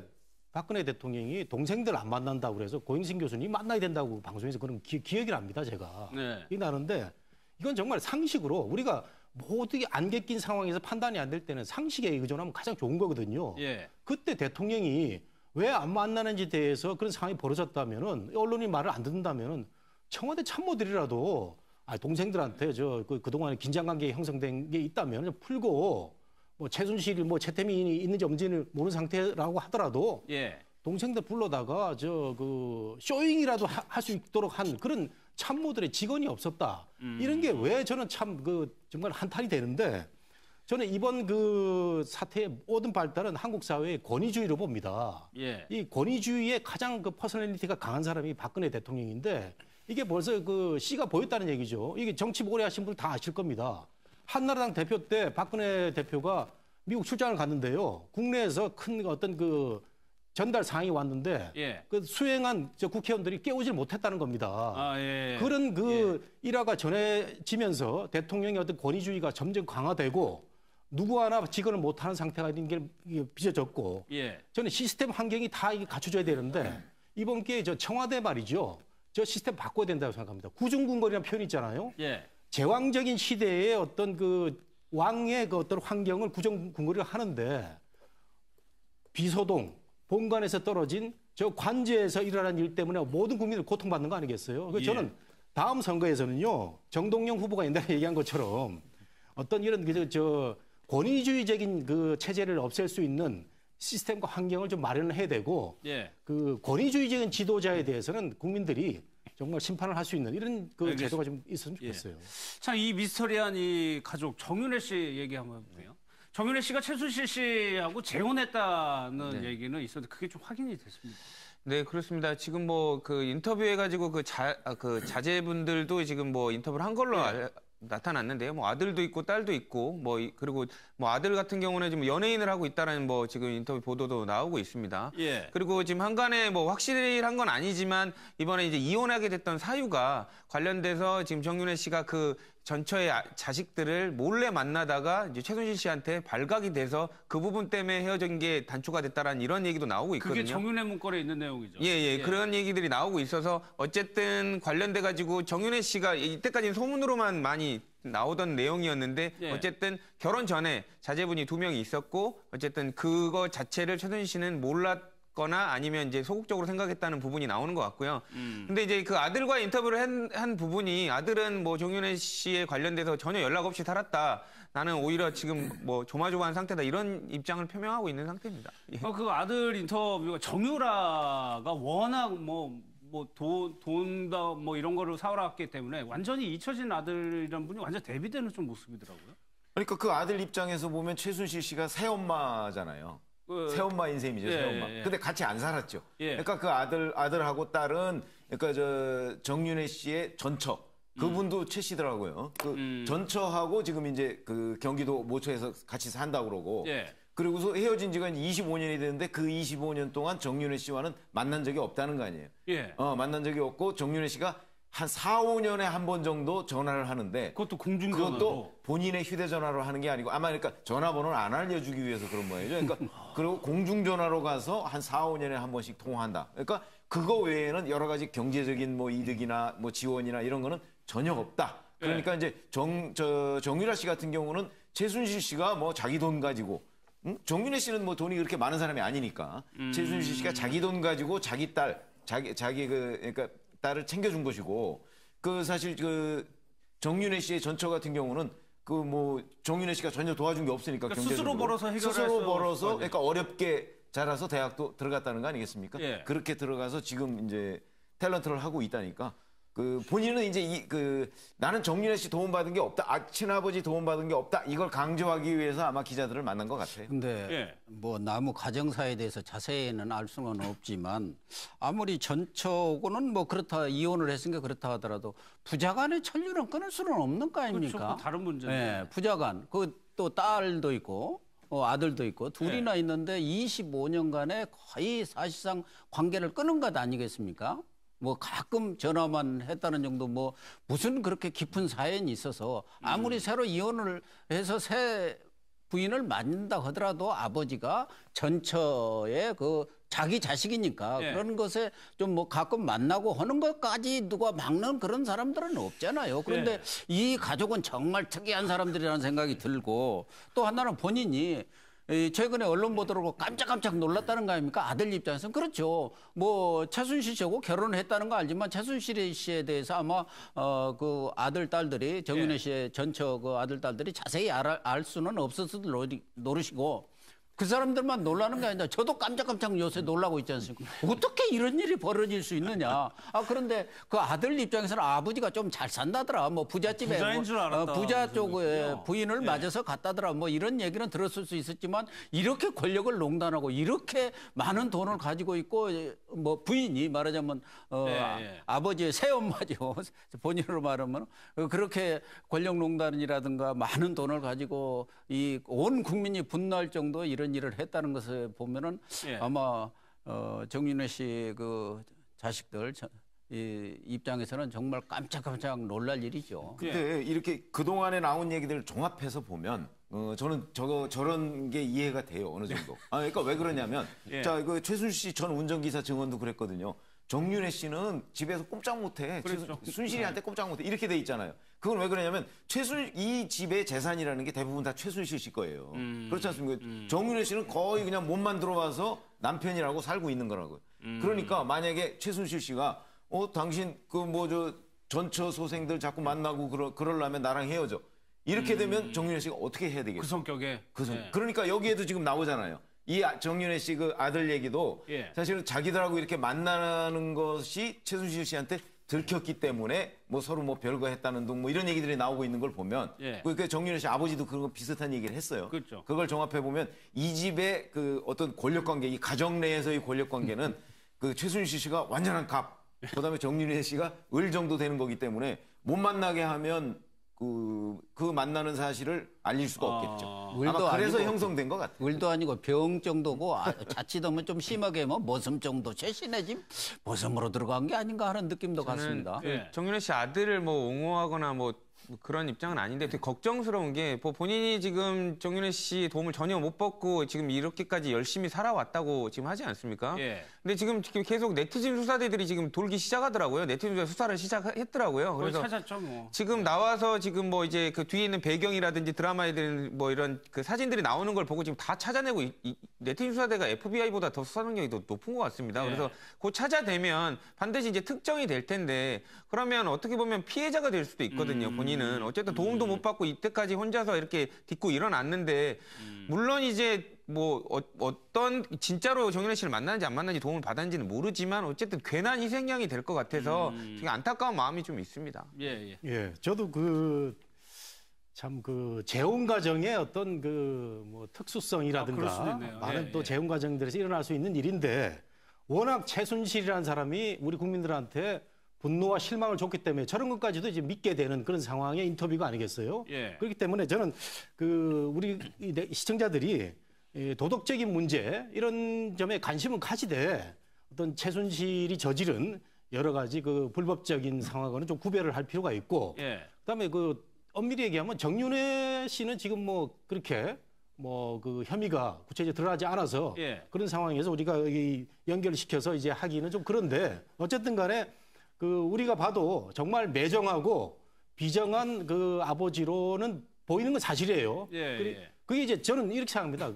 박근혜 대통령이 동생들 안 만난다고 그래서 고영신 교수님 만나야 된다고 방송에서 그런 기억이 납니다, 제가. 네. 기억이 나는데 이건 정말 상식으로 우리가 모두 안개 낀 상황에서 판단이 안 될 때는 상식에 의존하면 가장 좋은 거거든요. 예. 그때 대통령이 왜 안 만나는지 대해서 그런 상황이 벌어졌다면은 언론이 말을 안 듣는다면은 청와대 참모들이라도 동생들한테 그동안에 긴장관계 형성된 게 있다면 좀 풀고 뭐 최순실이 뭐 최태민이 있는지 없는지는 모르는 상태라고 하더라도 예. 동생들 불러다가 쇼잉이라도 할 수 있도록 한 그런 참모들의 직원이 없었다. 이런 게 왜 저는 참 정말 한탄이 되는데 저는 이번 그 사태의 모든 발달은 한국 사회의 권위주의로 봅니다. 예. 이 권위주의의 가장 그 퍼스널리티가 강한 사람이 박근혜 대통령인데 이게 벌써 그 씨가 보였다는 얘기죠. 이게 정치 오래 하신 분들 다 아실 겁니다. 한나라당 대표 때 박근혜 대표가 미국 출장을 갔는데요. 국내에서 큰 어떤 그 전달 사항이 왔는데 예. 그 수행한 국회의원들이 깨우질 못했다는 겁니다. 아, 예. 그런 일화가 전해지면서 대통령의 어떤 권위주의가 점점 강화되고 누구 하나 직언을 못하는 상태가 있는 게 빚어졌고 예. 저는 시스템 환경이 다 이게 갖춰져야 되는데 이번 기회에 청와대 말이죠. 저 시스템 바꿔야 된다고 생각합니다. 구중궁궐이라는 표현이 있잖아요. 예. 제왕적인 시대의 어떤 그 왕의 그 어떤 환경을 구중궁궐을 하는데 비소동, 본관에서 떨어진 저 관제에서 일어난 일 때문에 모든 국민들 고통받는 거 아니겠어요? 그래서 저는 다음 선거에서는요, 정동영 후보가 옛날에 얘기한 것처럼 어떤 이런 권위주의적인 그 체제를 없앨 수 있는 시스템과 환경을 좀 마련을 해야 되고 예. 그 권위주의적인 지도자에 대해서는 국민들이 정말 심판을 할 수 있는 이런 그 알겠습니다. 제도가 좀 있었으면 좋겠어요. 참 이 미스터리한 이 가족 정윤회 씨 얘기 한번 해볼게요. 정윤회 씨가 최순실 씨하고 재혼했다는 얘기는 있었는데 그게 좀 확인이 됐습니다. 네, 그렇습니다. 지금 뭐 그 인터뷰해가지고 그 자제분들도 지금 뭐 인터뷰를 한 걸로 나타났는데요. 뭐 아들도 있고 딸도 있고 그리고 뭐 아들 같은 경우는 지금 연예인을 하고 있다라는 뭐 지금 인터뷰 보도도 나오고 있습니다. 예. 그리고 지금 한간에 뭐 확실한 건 아니지만 이번에 이제 이혼하게 됐던 사유가 관련돼서 지금 정윤회 씨가 그 전처의 자식들을 몰래 만나다가 이제 최순실 씨한테 발각이 돼서 그 부분 때문에 헤어진 게 단초가 됐다라는 이런 얘기도 나오고 있거든요. 그게 정윤회 문건에 있는 내용이죠. 예. 그런 얘기들이 나오고 있어서 어쨌든 관련돼 가지고 정윤회 씨가 이때까지는 소문으로만 많이 나오던 내용이었는데 어쨌든 결혼 전에 자제분이 2명이 있었고 어쨌든 그거 자체를 최순실 씨는 몰랐거나 아니면 이제 소극적으로 생각했다는 부분이 나오는 것 같고요. 근데 이제 그 아들과 인터뷰를 한 부분이 아들은 뭐 정윤회 씨에 관련돼서 전혀 연락 없이 살았다. 나는 오히려 지금 뭐 조마조마한 상태다. 이런 입장을 표명하고 있는 상태입니다. 예. 그 아들 인터뷰가 정유라가 워낙 돈다 이런 거를 사오랐기 때문에 완전히 잊혀진 아들이란 분이 완전 대비되는 좀 모습이더라고요. 그러니까 그 아들 입장에서 보면 최순실 씨가 새엄마잖아요. 새엄마인 셈이죠, 새엄마. 근데 같이 안 살았죠. 그러니까 그 아들하고 딸은 그러니까 정윤회 씨의 전처. 그분도 최 씨더라고요. 전처하고 지금 이제 그 경기도 모처에서 같이 산다고 그러고. 그리고서 헤어진 지가 25년이 됐는데 그 25년 동안 정윤회 씨와는 만난 적이 없다는 거 아니에요. 만난 적이 없고 정윤회 씨가 한 4, 5년에 한 번 정도 전화를 하는데 그것도 공중전화로. 그것도 본인의 휴대전화로 하는 게 아니고 아마 그러니까 전화번호를 안 알려주기 위해서 그런 거예요. 그러니까 그리고 공중전화로 가서 한 4, 5년에 한 번씩 통화한다. 그러니까 그거 외에는 여러 가지 경제적인 뭐 이득이나 뭐 지원이나 이런 거는 전혀 없다. 그러니까 이제 정유라 씨 같은 경우는 최순실 씨가 뭐 자기 돈 가지고 정윤회 씨는 뭐 돈이 그렇게 많은 사람이 아니니까 최순실 씨가 자기 돈 가지고 자기 딸, 자기 그러니까 딸을 챙겨준 것이고 그 사실 그 정윤회 씨의 전처 같은 경우는 그 뭐 정윤회 씨가 전혀 도와준 게 없으니까 그러니까 스스로 벌어서 해결해서 스스로 벌어서 그러니까 어렵게 자라서 대학도 들어갔다는 거 아니겠습니까? 그렇게 들어가서 지금 이제 탤런트를 하고 있다니까. 그 본인은 이제 나는 정윤회 씨 도움받은 게 없다. 친아버지 도움받은 게 없다. 이걸 강조하기 위해서 아마 기자들을 만난 것 같아요. 근데 뭐 나무 가정사에 대해서 자세히는 알 수는 없지만 아무리 전처고는 뭐 그렇다 이혼을 했으니까 그렇다 하더라도 부자간의 천류는 끊을 수는 없는 거 아닙니까? 그렇죠. 다른 문제인데. 부자간 그 또 딸도 있고 아들도 있고 둘이나 있는데 25년간의 거의 사실상 관계를 끊은 것 아니겠습니까? 뭐 가끔 전화만 했다는 정도 뭐 무슨 그렇게 깊은 사연이 있어서 아무리 새로 이혼을 해서 새 부인을 만든다 하더라도 아버지가 전처의 그 자기 자식이니까 그런 것에 좀 뭐 가끔 만나고 하는 것까지 누가 막는 그런 사람들은 없잖아요. 그런데 이 가족은 정말 특이한 사람들이라는 생각이 들고 또 하나는 본인이 최근에 언론 보도로 깜짝깜짝 놀랐다는 거 아닙니까? 아들 입장에서는. 그렇죠. 뭐 최순실 씨하고 결혼을 했다는 거 알지만 최순실 씨에 대해서 아마 그 아들, 딸들이 정윤회 씨의 전처 그 아들, 딸들이 자세히 알 수는 없었을 노릇이고 그 사람들만 놀라는 게 아니라 저도 깜짝깜짝 요새 놀라고 있지 않습니까? 어떻게 이런 일이 벌어질 수 있느냐. 그런데 그 아들 입장에서는 아버지가 좀 잘 산다더라. 뭐 부잣집에 부자인 줄 알았다. 부자 쪽에 부인을 맞아서 갔다더라. 뭐 이런 얘기는 들었을 수 있었지만 이렇게 권력을 농단하고 이렇게 많은 돈을 가지고 있고 뭐 부인이 말하자면 아버지의 새엄마죠. 본인으로 말하면 그렇게 권력 농단이라든가 많은 돈을 가지고 이 온 국민이 분노할 정도 이런 일을 했다는 것을 보면은 아마 정윤회 씨 그 자식들 이 입장에서는 정말 깜짝깜짝 놀랄 일이죠. 근데 이렇게 그동안에 나온 얘기들을 종합해서 보면 저는 저런 게 이해가 돼요. 어느 정도. 그러니까 왜 그러냐면 자, 그 최순실 씨 전 운전기사 증언도 그랬거든요. 정윤회 씨는 집에서 꼼짝 못해. 그렇죠. 순실이한테 꼼짝 못해. 이렇게 돼 있잖아요. 그건 왜 그러냐면 이 집의 재산이라는 게 대부분 다 최순실 씨 거예요. 그렇지 않습니까? 정윤회 씨는 거의 그냥 몸만 들어와서 남편이라고 살고 있는 거라고요. 그러니까 만약에 최순실 씨가 당신 전처 소생들 자꾸 만나고 그러려면 나랑 헤어져. 이렇게 되면 정윤회 씨가 어떻게 해야 되겠어요? 그 성격에. 그러니까 여기에도 지금 나오잖아요. 이 정윤회 씨 그 아들 얘기도 사실은 자기들하고 이렇게 만나는 것이 최순실 씨한테 들켰기 때문에 뭐 서로 뭐 별거 했다는 등 뭐 이런 얘기들이 나오고 있는 걸 보면 그 정윤회 씨 아버지도 그런 비슷한 얘기를 했어요. 그렇죠. 그걸 종합해 보면 이 집의 그 어떤 권력 관계, 이 가정 내에서의 권력 관계는 그 최순실 씨가 완전한 갑, 그다음에 정윤회 씨가 을 정도 되는 거기 때문에 못 만나게 하면 그 만나는 사실을 알릴 수가 없겠죠. 아마 그래서 형성된 것 같아요. 을도 아니고 병 정도고 자칫하면 좀 심하게 뭐 머슴 정도 최신의 집 머슴으로 들어간 게 아닌가 하는 느낌도 같습니다. 정윤회 씨 아들을 뭐 옹호하거나 뭐 그런 입장은 아닌데 되게 걱정스러운 게 본인이 지금 정윤회 씨 도움을 전혀 못 받고 지금 이렇게까지 열심히 살아왔다고 지금 하지 않습니까? 예. 근데 지금 계속 네티즌 수사대들이 지금 돌기 시작하더라고요. 네티즌 수사를 시작했더라고요. 그래서 찾았죠, 뭐. 지금 나와서 지금 뭐 이제 그 뒤에 있는 배경이라든지 드라마에 대한 뭐 이런 그 사진들이 나오는 걸 보고 지금 다 찾아내고 네티즌 수사대가 FBI보다 더 수사 능력이 더 높은 것 같습니다. 예. 그래서 그 찾아내면 반드시 이제 특정이 될 텐데 그러면 어떻게 보면 피해자가 될 수도 있거든요. 본인은 어쨌든 도움도 못 받고 이때까지 혼자서 이렇게 딛고 일어났는데 물론 이제 뭐 어떤 진짜로 정윤회 씨를 만났는지 안 만났는지 도움을 받았는지는 모르지만 어쨌든 괜한 희생양이 될 것 같아서 되게 안타까운 마음이 좀 있습니다. 예, 저도 참 재혼 과정의 어떤 뭐 특수성이라든가 많은 또 재혼 과정들에서 일어날 수 있는 일인데 워낙 최순실이라는 사람이 우리 국민들한테 분노와 실망을 줬기 때문에 저런 것까지도 이제 믿게 되는 그런 상황의 인터뷰가 아니겠어요? 예. 그렇기 때문에 저는 우리 시청자들이 도덕적인 문제 이런 점에 관심은 가지되 어떤 최순실이 저지른 여러 가지 불법적인 상황과는 좀 구별을 할 필요가 있고 그다음에 엄밀히 얘기하면 정윤회 씨는 지금 뭐 그렇게 혐의가 구체적으로 드러나지 않아서 그런 상황에서 우리가 연결시켜서 이제 하기는 좀 그런데 어쨌든 간에 우리가 봐도 정말 매정하고 비정한 아버지로는 보이는 건 사실이에요. 그게 이제 저는 이렇게 생각합니다.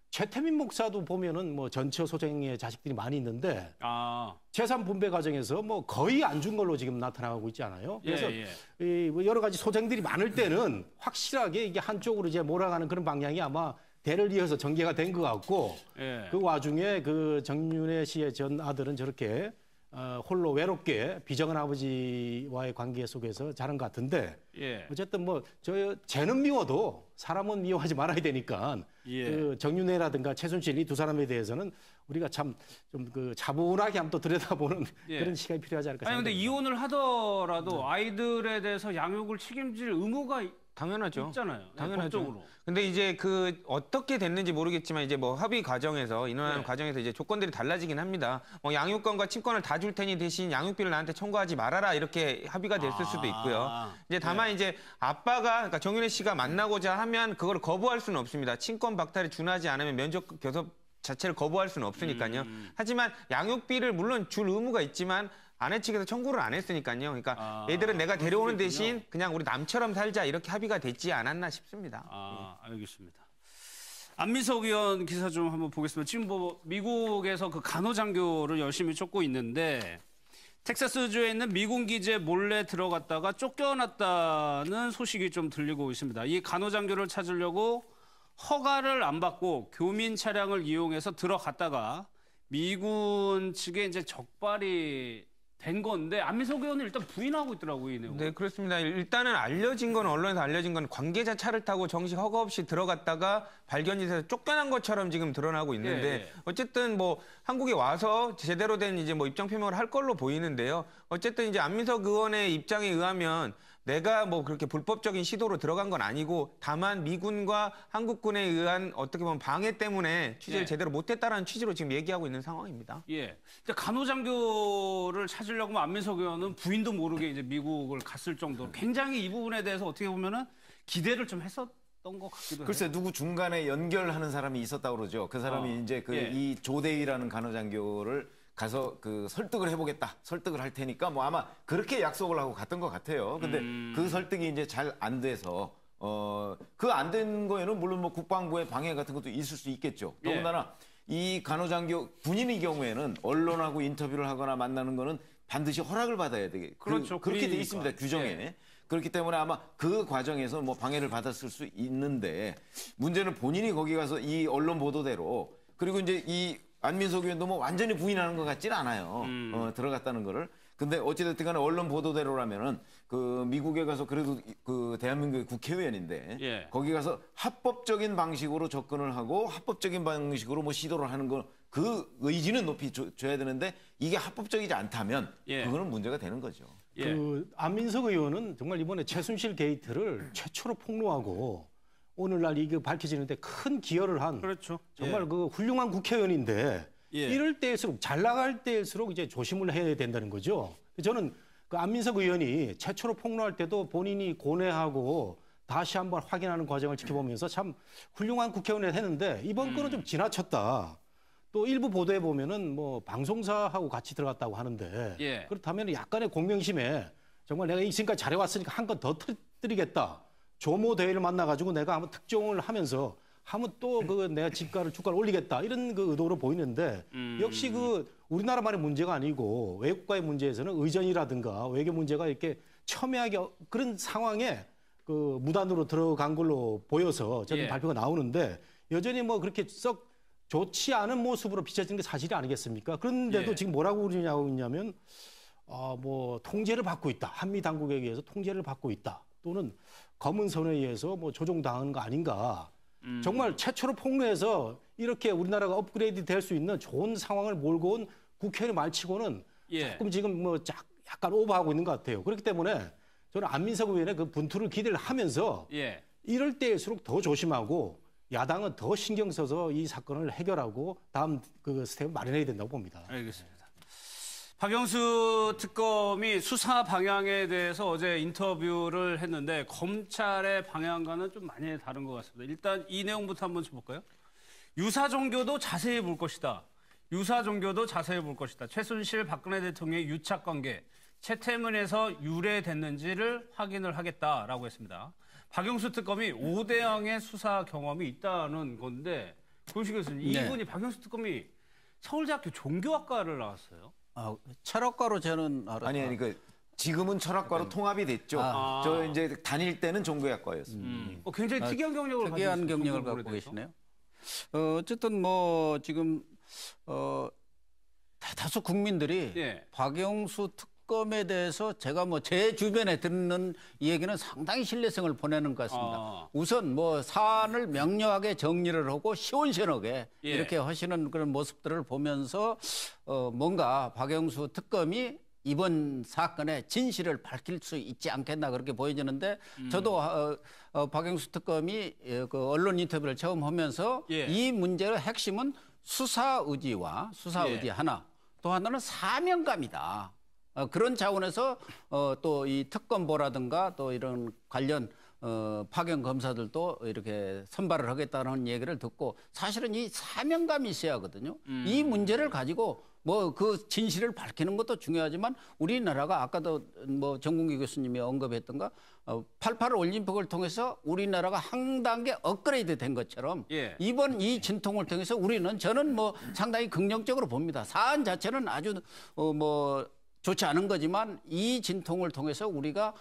최태민 목사도 보면은 뭐 전처 소생의 자식들이 많이 있는데 재산 분배 과정에서 뭐 거의 안 준 걸로 지금 나타나고 있지 않아요? 그래서 여러 가지 소생들이 많을 때는 확실하게 이게 한쪽으로 이제 몰아가는 그런 방향이 아마 대를 이어서 전개가 된 것 같고 그 와중에 정윤회 씨의 전 아들은 저렇게 홀로 외롭게 비정한 아버지와의 관계 속에서 자란 것 같은데 어쨌든 쟤는 미워도 사람은 미워하지 말아야 되니까 정윤회라든가 최순실 이 두 사람에 대해서는 우리가 참 좀 차분하게 한번 또 들여다보는 그런 시간이 필요하지 않을까 생각합니다. 아니 근데 이혼을 하더라도 아이들에 대해서 양육을 책임질 의무가 당연하죠. 있잖아요. 당연하죠. 법적으로. 근데 이제 어떻게 됐는지 모르겠지만 이제 뭐 합의 과정에서 인원하는 과정에서 이제 조건들이 달라지긴 합니다. 뭐 양육권과 친권을 다 줄 테니 대신 양육비를 나한테 청구하지 말아라 이렇게 합의가 됐을 수도 있고요. 이제 다만 이제 아빠가 그러니까 정윤회 씨가 만나고자 하면 그걸 거부할 수는 없습니다. 친권 박탈에 준하지 않으면 면접 교섭 자체를 거부할 수는 없으니까요. 하지만 양육비를 물론 줄 의무가 있지만 아내 측에서 청구를 안 했으니까요. 그러니까 애들은 내가 데려오는 대신 그냥 우리 남처럼 살자 이렇게 합의가 됐지 않았나 싶습니다. 알겠습니다. 안민석 의원 기사 좀 한번 보겠습니다. 지금 미국에서 간호장교를 열심히 쫓고 있는데 텍사스주에 있는 미군 기지에 몰래 들어갔다가 쫓겨났다는 소식이 좀 들리고 있습니다. 이 간호장교를 찾으려고 허가를 안 받고 교민 차량을 이용해서 들어갔다가 미군 측에 이제 적발이 된 건데 안민석 의원은 일단 부인하고 있더라고요, 이 내용. 네, 그렇습니다. 일단은 언론에서 알려진 건 관계자 차를 타고 정식 허가 없이 들어갔다가 발견이 돼서 쫓겨난 것처럼 지금 드러나고 있는데 어쨌든 한국에 와서 제대로 된 이제 입장 표명을 할 걸로 보이는데요. 어쨌든 이제 안민석 의원의 입장에 의하면 내가 그렇게 불법적인 시도로 들어간 건 아니고 다만 미군과 한국군에 의한 어떻게 보면 방해 때문에 취재를 제대로 못했다라는 취지로 지금 얘기하고 있는 상황입니다. 간호장교를 찾으려고 안민석 의원은 부인도 모르게 이제 미국을 갔을 정도로 굉장히 이 부분에 대해서 어떻게 보면은 기대를 좀 했었던 것 같기도 해요. 글쎄 누구 중간에 연결하는 사람이 있었다고 그러죠. 그 사람이 이제 이 조대희라는 간호장교를 가서 설득을 해보겠다. 설득을 할 테니까 아마 그렇게 약속을 하고 갔던 것 같아요. 근데 그 설득이 이제 잘 안 돼서 그 안 된 거에는 물론 국방부의 방해 같은 것도 있을 수 있겠죠. 더군다나 이 간호장교 군인의 경우에는 언론하고 인터뷰를 하거나 만나는 거는 반드시 허락을 받아야 되게 그렇죠. 그렇게 돼 있습니다. 규정에. 그렇기 때문에 아마 그 과정에서 방해를 받았을 수 있는데 문제는 본인이 거기 가서 이 언론 보도대로 그리고 이제 이 안민석 의원도 완전히 부인하는 것 같지는 않아요. 들어갔다는 거를. 근데 어찌됐든 간에 언론 보도대로라면은 미국에 가서 그래도 대한민국의 국회의원인데 거기 가서 합법적인 방식으로 접근을 하고 합법적인 방식으로 시도를 하는 거 그 의지는 높이 줘야 되는데 이게 합법적이지 않다면 그거는 문제가 되는 거죠. 안민석 의원은 정말 이번에 최순실 게이트를 최초로 폭로하고 오늘날 이게 밝혀지는데 큰 기여를 한 정말 훌륭한 국회의원인데 이럴 때일수록 잘 나갈 때일수록 이제 조심을 해야 된다는 거죠. 저는 그 안민석 의원이 최초로 폭로할 때도 본인이 고뇌하고 다시 한번 확인하는 과정을 지켜보면서 참 훌륭한 국회의원을 했는데 이번 건은 좀 지나쳤다. 또 일부 보도에 보면은 뭐 방송사하고 같이 들어갔다고 하는데 예. 그렇다면 약간의 공명심에 정말 내가 지금까지 잘해왔으니까 한 건 더 터뜨리겠다. 조모 대회를 만나가지고 내가 한번 특종을 하면서 하면 또 그 내가 주가를 올리겠다 이런 그 의도로 보이는데 역시 그 우리나라만의 문제가 아니고 외국과의 문제에서는 의전이라든가 외교 문제가 이렇게 첨예하게 그런 상황에 그 무단으로 들어간 걸로 보여서 저는 예. 발표가 나오는데 여전히 뭐 그렇게 썩 좋지 않은 모습으로 비춰지는 게 사실이 아니겠습니까? 그런데도 예. 지금 뭐라고 우리냐고 있냐면 뭐 통제를 받고 있다. 한미 당국에 의해서 통제를 받고 있다. 또는 검은 선에 의해서 뭐 조종당한 거 아닌가. 정말 최초로 폭로해서 이렇게 우리나라가 업그레이드 될 수 있는 좋은 상황을 몰고 온 국회의원 말치고는 예. 조금 지금 뭐 약간 오버하고 있는 것 같아요. 그렇기 때문에 저는 안민석 의원의 그 분투를 기대를 하면서 예. 이럴 때일수록 더 조심하고 야당은 더 신경 써서 이 사건을 해결하고 다음 그 스텝을 마련해야 된다고 봅니다. 알겠습니다. 박영수 특검이 수사 방향에 대해서 어제 인터뷰를 했는데 검찰의 방향과는 좀 많이 다른 것 같습니다. 일단 이 내용부터 한번 짚어볼까요? 유사 종교도 자세히 볼 것이다. 유사 종교도 자세히 볼 것이다. 최순실 박근혜 대통령의 유착 관계, 채태문에서 유래됐는지를 확인을 하겠다라고 했습니다. 박영수 특검이 5대 0의 수사 경험이 있다는 건데 고영식 교수님, 네. 이분이 박영수 특검이 서울대학교 종교학과를 나왔어요. 철학과로 저는 알았다. 아니 그 지금은 철학과로 통합이 됐죠. 저 이제 다닐 때는 종교학과였습니다. 굉장히 특이한 경력을 특이한 가지고 경력을 있어요, 갖고 오래돼서. 계시네요. 어쨌든 뭐 지금 다수 국민들이 예. 박영수 특검에 대해서 제가 뭐 제 주변에 듣는 얘기는 상당히 신뢰성을 보내는 것 같습니다. 우선 뭐 사안을 명료하게 정리를 하고 시원시원하게 예. 이렇게 하시는 그런 모습들을 보면서 뭔가 박영수 특검이 이번 사건의 진실을 밝힐 수 있지 않겠나 그렇게 보여지는데 저도 박영수 특검이 그 언론 인터뷰를 처음 하면서 예. 이 문제의 핵심은 수사 의지와 수사 예. 의지 하나 또 하나는 사명감이다. 그런 차원에서 또 이 특검보라든가 또 이런 관련 파견 검사들도 이렇게 선발을 하겠다는 얘기를 듣고 사실은 이 사명감이 있어야 하거든요. 이 문제를 가지고 뭐 그 진실을 밝히는 것도 중요하지만 우리나라가 아까도 뭐 정국기 교수님이 언급했던가 88 올림픽을 통해서 우리나라가 한 단계 업그레이드 된 것처럼 예. 이번 이 진통을 통해서 저는 뭐 상당히 긍정적으로 봅니다. 사안 자체는 아주 뭐 좋지 않은 거지만 이 진통을 통해서 우리가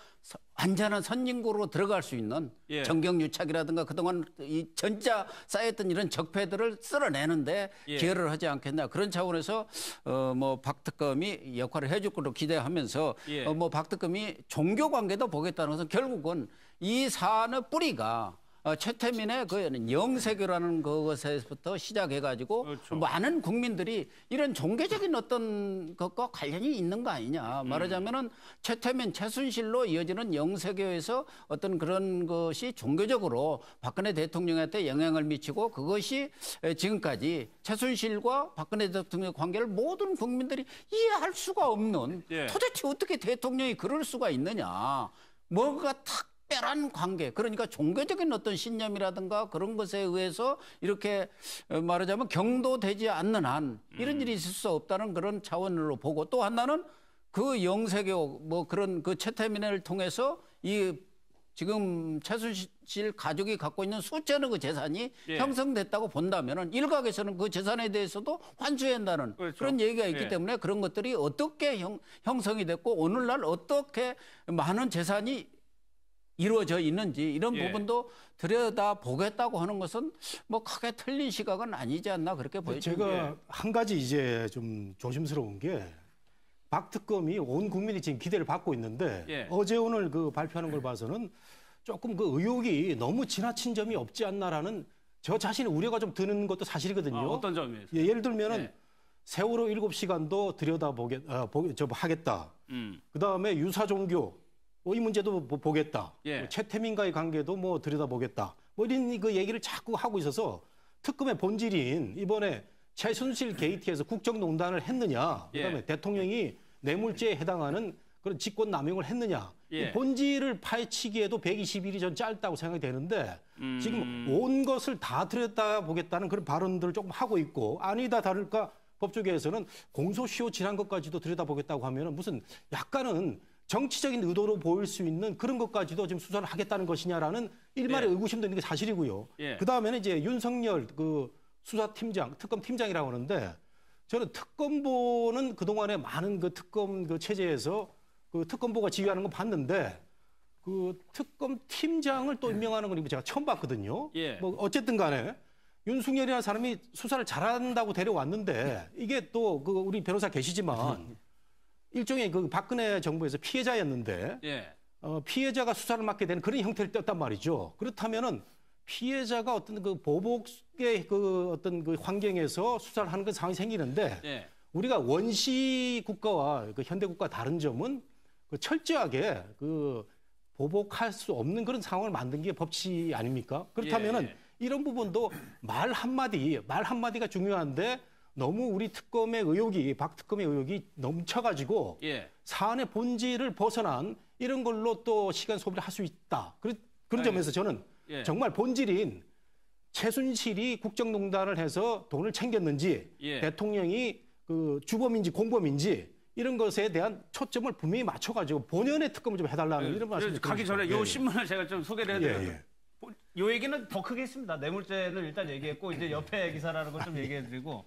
완전한 선진국으로 들어갈 수 있는 예. 정경유착이라든가 그동안 이 전자 쌓였던 이런 적폐들을 쓸어내는데 예. 기여를 하지 않겠냐 그런 차원에서 뭐 박 특검이 역할을 해줄 걸로 기대하면서 예. 뭐 박 특검이 종교 관계도 보겠다는 것은 결국은 이 사안의 뿌리가 최태민의 그 영세교라는 그것에서부터 시작해가지고 그렇죠. 많은 국민들이 이런 종교적인 어떤 것과 관련이 있는 거 아니냐. 말하자면은 최태민, 최순실로 이어지는 영세교에서 어떤 그런 것이 종교적으로 박근혜 대통령한테 영향을 미치고 그것이 지금까지 최순실과 박근혜 대통령의 관계를 모든 국민들이 이해할 수가 없는 예. 도대체 어떻게 대통령이 그럴 수가 있느냐. 뭔가 특별한 관계, 그러니까 종교적인 어떤 신념이라든가 그런 것에 의해서 이렇게 말하자면 경도되지 않는 한 이런 일이 있을 수 없다는 그런 차원으로 보고 또 하나는 그 영세교 뭐 그런 그 최태민을 통해서 이 지금 최순실 가족이 갖고 있는 수천억 의 재산이 예. 형성됐다고 본다면은 일각에서는 그 재산에 대해서도 환수해야 한다는 그렇죠. 그런 얘기가 있기 예. 때문에 그런 것들이 어떻게 형성이 됐고 오늘날 어떻게 많은 재산이 이루어져 있는지 이런 예. 부분도 들여다보겠다고 하는 것은 뭐 크게 틀린 시각은 아니지 않나 그렇게 보여집니다. 제가 한 가지 이제 좀 조심스러운 게 박 특검이 온 국민이 지금 기대를 받고 있는데 예. 어제 오늘 그 발표하는 걸 봐서는 조금 그 의혹이 너무 지나친 점이 없지 않나라는 저 자신의 우려가 좀 드는 것도 사실이거든요. 어떤 점이에요? 예를 들면은 예. 세월호 7시간도 하겠다. 그다음에 유사 종교 이 문제도 보겠다. 예. 최태민과의 관계도 뭐 들여다보겠다. 뭐 이런 그 얘기를 자꾸 하고 있어서 특검의 본질인 이번에 최순실 게이트에서 국정농단을 했느냐. 그다음에 예. 대통령이 뇌물죄에 해당하는 그런 직권 남용을 했느냐. 이 본질을 파헤치기에도 120일이 전 짧다고 생각이 되는데 지금 온 것을 다 들여다보겠다는 그런 발언들을 조금 하고 있고 아니다 다를까 법조계에서는 공소시효 지난 것까지도 들여다보겠다고 하면 무슨 약간은 정치적인 의도로 보일 수 있는 그런 것까지도 지금 수사를 하겠다는 것이냐라는 일말의 의구심도 있는 게 사실이고요. 그다음에는 이제 윤석열 그 수사팀장, 특검팀장이라고 하는데 저는 특검보는 그동안에 많은 그 특검 그 체제에서 그 특검보가 지휘하는 거 봤는데 그 특검팀장을 또 임명하는 건 제가 처음 봤거든요. 뭐 어쨌든 간에 윤석열이라는 사람이 수사를 잘한다고 데려왔는데 이게 또 그 우리 변호사 계시지만 일종의 그 박근혜 정부에서 피해자였는데 피해자가 수사를 맡게 되는 그런 형태를 떴단 말이죠. 그렇다면은 피해자가 어떤 그 보복의 그 어떤 그 환경에서 수사를 하는 그 상황이 생기는데 우리가 원시 국가와 그 현대 국가 다른 점은 그 철저하게 그 보복할 수 없는 그런 상황을 만든 게 법치 아닙니까? 그렇다면은 이런 부분도 말 한마디가 중요한데 너무 우리 특검의 의혹이 박 특검의 의혹이 넘쳐가지고 사안의 본질을 벗어난 이런 걸로 또 시간 소비를 할 수 있다. 그런 점에서 저는 정말 본질인 최순실이 국정농단을 해서 돈을 챙겼는지 대통령이 그 주범인지 공범인지 이런 것에 대한 초점을 분명히 맞춰가지고 본연의 특검을 좀 해달라는 이런 말씀을 가기 전에 이 신문을 제가 좀 소개를 해드려요. 이 얘기는 더 크게 있습니다. 뇌물죄는 일단 얘기했고 이제 옆에 기사라는 걸 좀 얘기해드리고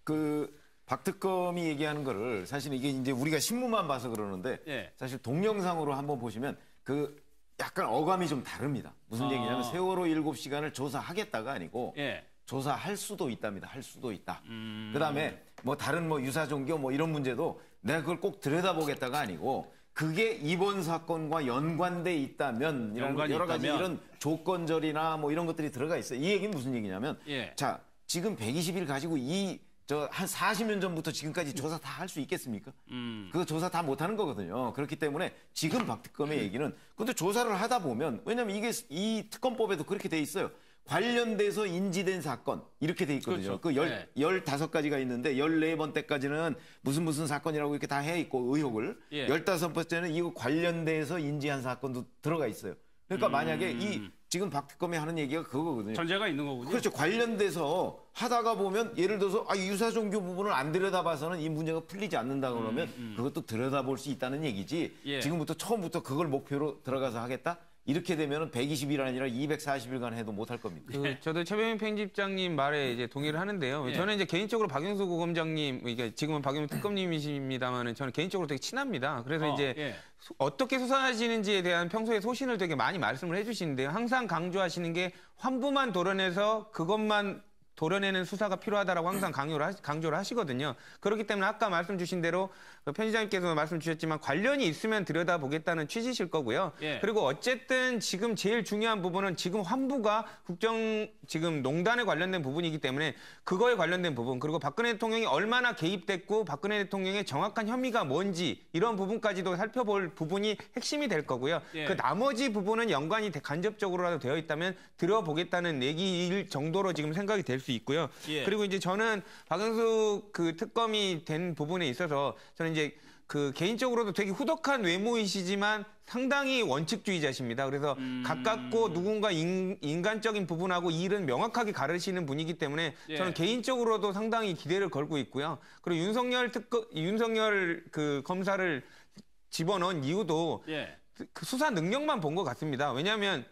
그 박특검이 얘기하는 거를 사실 이게 이제 우리가 신문만 봐서 그러는데 사실 동영상으로 한번 보시면 그 약간 어감이 좀 다릅니다. 무슨 얘기냐면 세월호 7시간을 조사하겠다가 아니고 조사할 수도 있답니다. 할 수도 있다. 그다음에 뭐 다른 뭐 유사 종교 뭐 이런 문제도 내가 그걸 꼭 들여다보겠다가 아니고 그게 이번 사건과 연관돼 있다면 이런 여러 가지 이런 조건절이나 뭐 이런 것들이 들어가 있어요. 이 얘기는 무슨 얘기냐면 자 지금 120일 가지고 한 40년 전부터 지금까지 조사 다 할 수 있겠습니까? 그거 조사 다 못하는 거거든요. 그렇기 때문에 지금 박특검의 얘기는 근데 조사를 하다 보면 왜냐하면 이게 이 특검법에도 그렇게 돼 있어요. 관련돼서 인지된 사건 이렇게 돼 있거든요. 그렇죠. 15가지가 있는데 14번째까지는 무슨 사건이라고 이렇게 다 해 있고 의혹을 15번째는 이거 관련돼서 인지한 사건도 들어가 있어요. 그러니까 만약에 이 지금 박특검이 하는 얘기가 그거거든요. 전제가 있는 거군요. 그렇죠. 관련돼서 하다가 보면 예를 들어서 유사종교 부분을 안 들여다봐서는 이 문제가 풀리지 않는다 그러면 그것도 들여다볼 수 있다는 얘기지. 지금부터 처음부터 그걸 목표로 들어가서 하겠다? 이렇게 되면은 120일 아니라 240일간 해도 못할 겁니다. 저도 최병민 편집장님 말에 이제 동의를 하는데요. 저는 이제 개인적으로 박영수 고검장님, 이게 지금은 박영수 특검님이십니다만은 저는 개인적으로 되게 친합니다. 그래서 이제 어떻게 수사하시는지에 대한 평소에 소신을 되게 많이 말씀을 해주시는데요. 항상 강조하시는 게 환부만 도려내서 그것만 도려내는 수사가 필요하다라고 항상 강조를 하시거든요. 그렇기 때문에 아까 말씀 주신 대로 편집장님께서 말씀 주셨지만 관련이 있으면 들여다보겠다는 취지실 거고요. 그리고 어쨌든 지금 제일 중요한 부분은 지금 환부가 지금 농단에 관련된 부분이기 때문에 그거에 관련된 부분 그리고 박근혜 대통령이 얼마나 개입됐고 박근혜 대통령의 정확한 혐의가 뭔지 이런 부분까지도 살펴볼 부분이 핵심이 될 거고요. 그 나머지 부분은 연관이 간접적으로라도 되어 있다면 들여보겠다는 얘기일 정도로 지금 생각이 될 수 있고요. 그리고 이제 저는 박영수 그 특검이 된 부분에 있어서 저는 이제 그 개인적으로도 되게 후덕한 외모이시지만 상당히 원칙주의자십니다. 그래서 가깝고 누군가 인간적인 부분하고 일은 명확하게 가르치는 분이기 때문에 저는 개인적으로도 상당히 기대를 걸고 있고요. 그리고 윤석열 그 검사를 집어넣은 이유도 그 수사 능력만 본 것 같습니다. 왜냐하면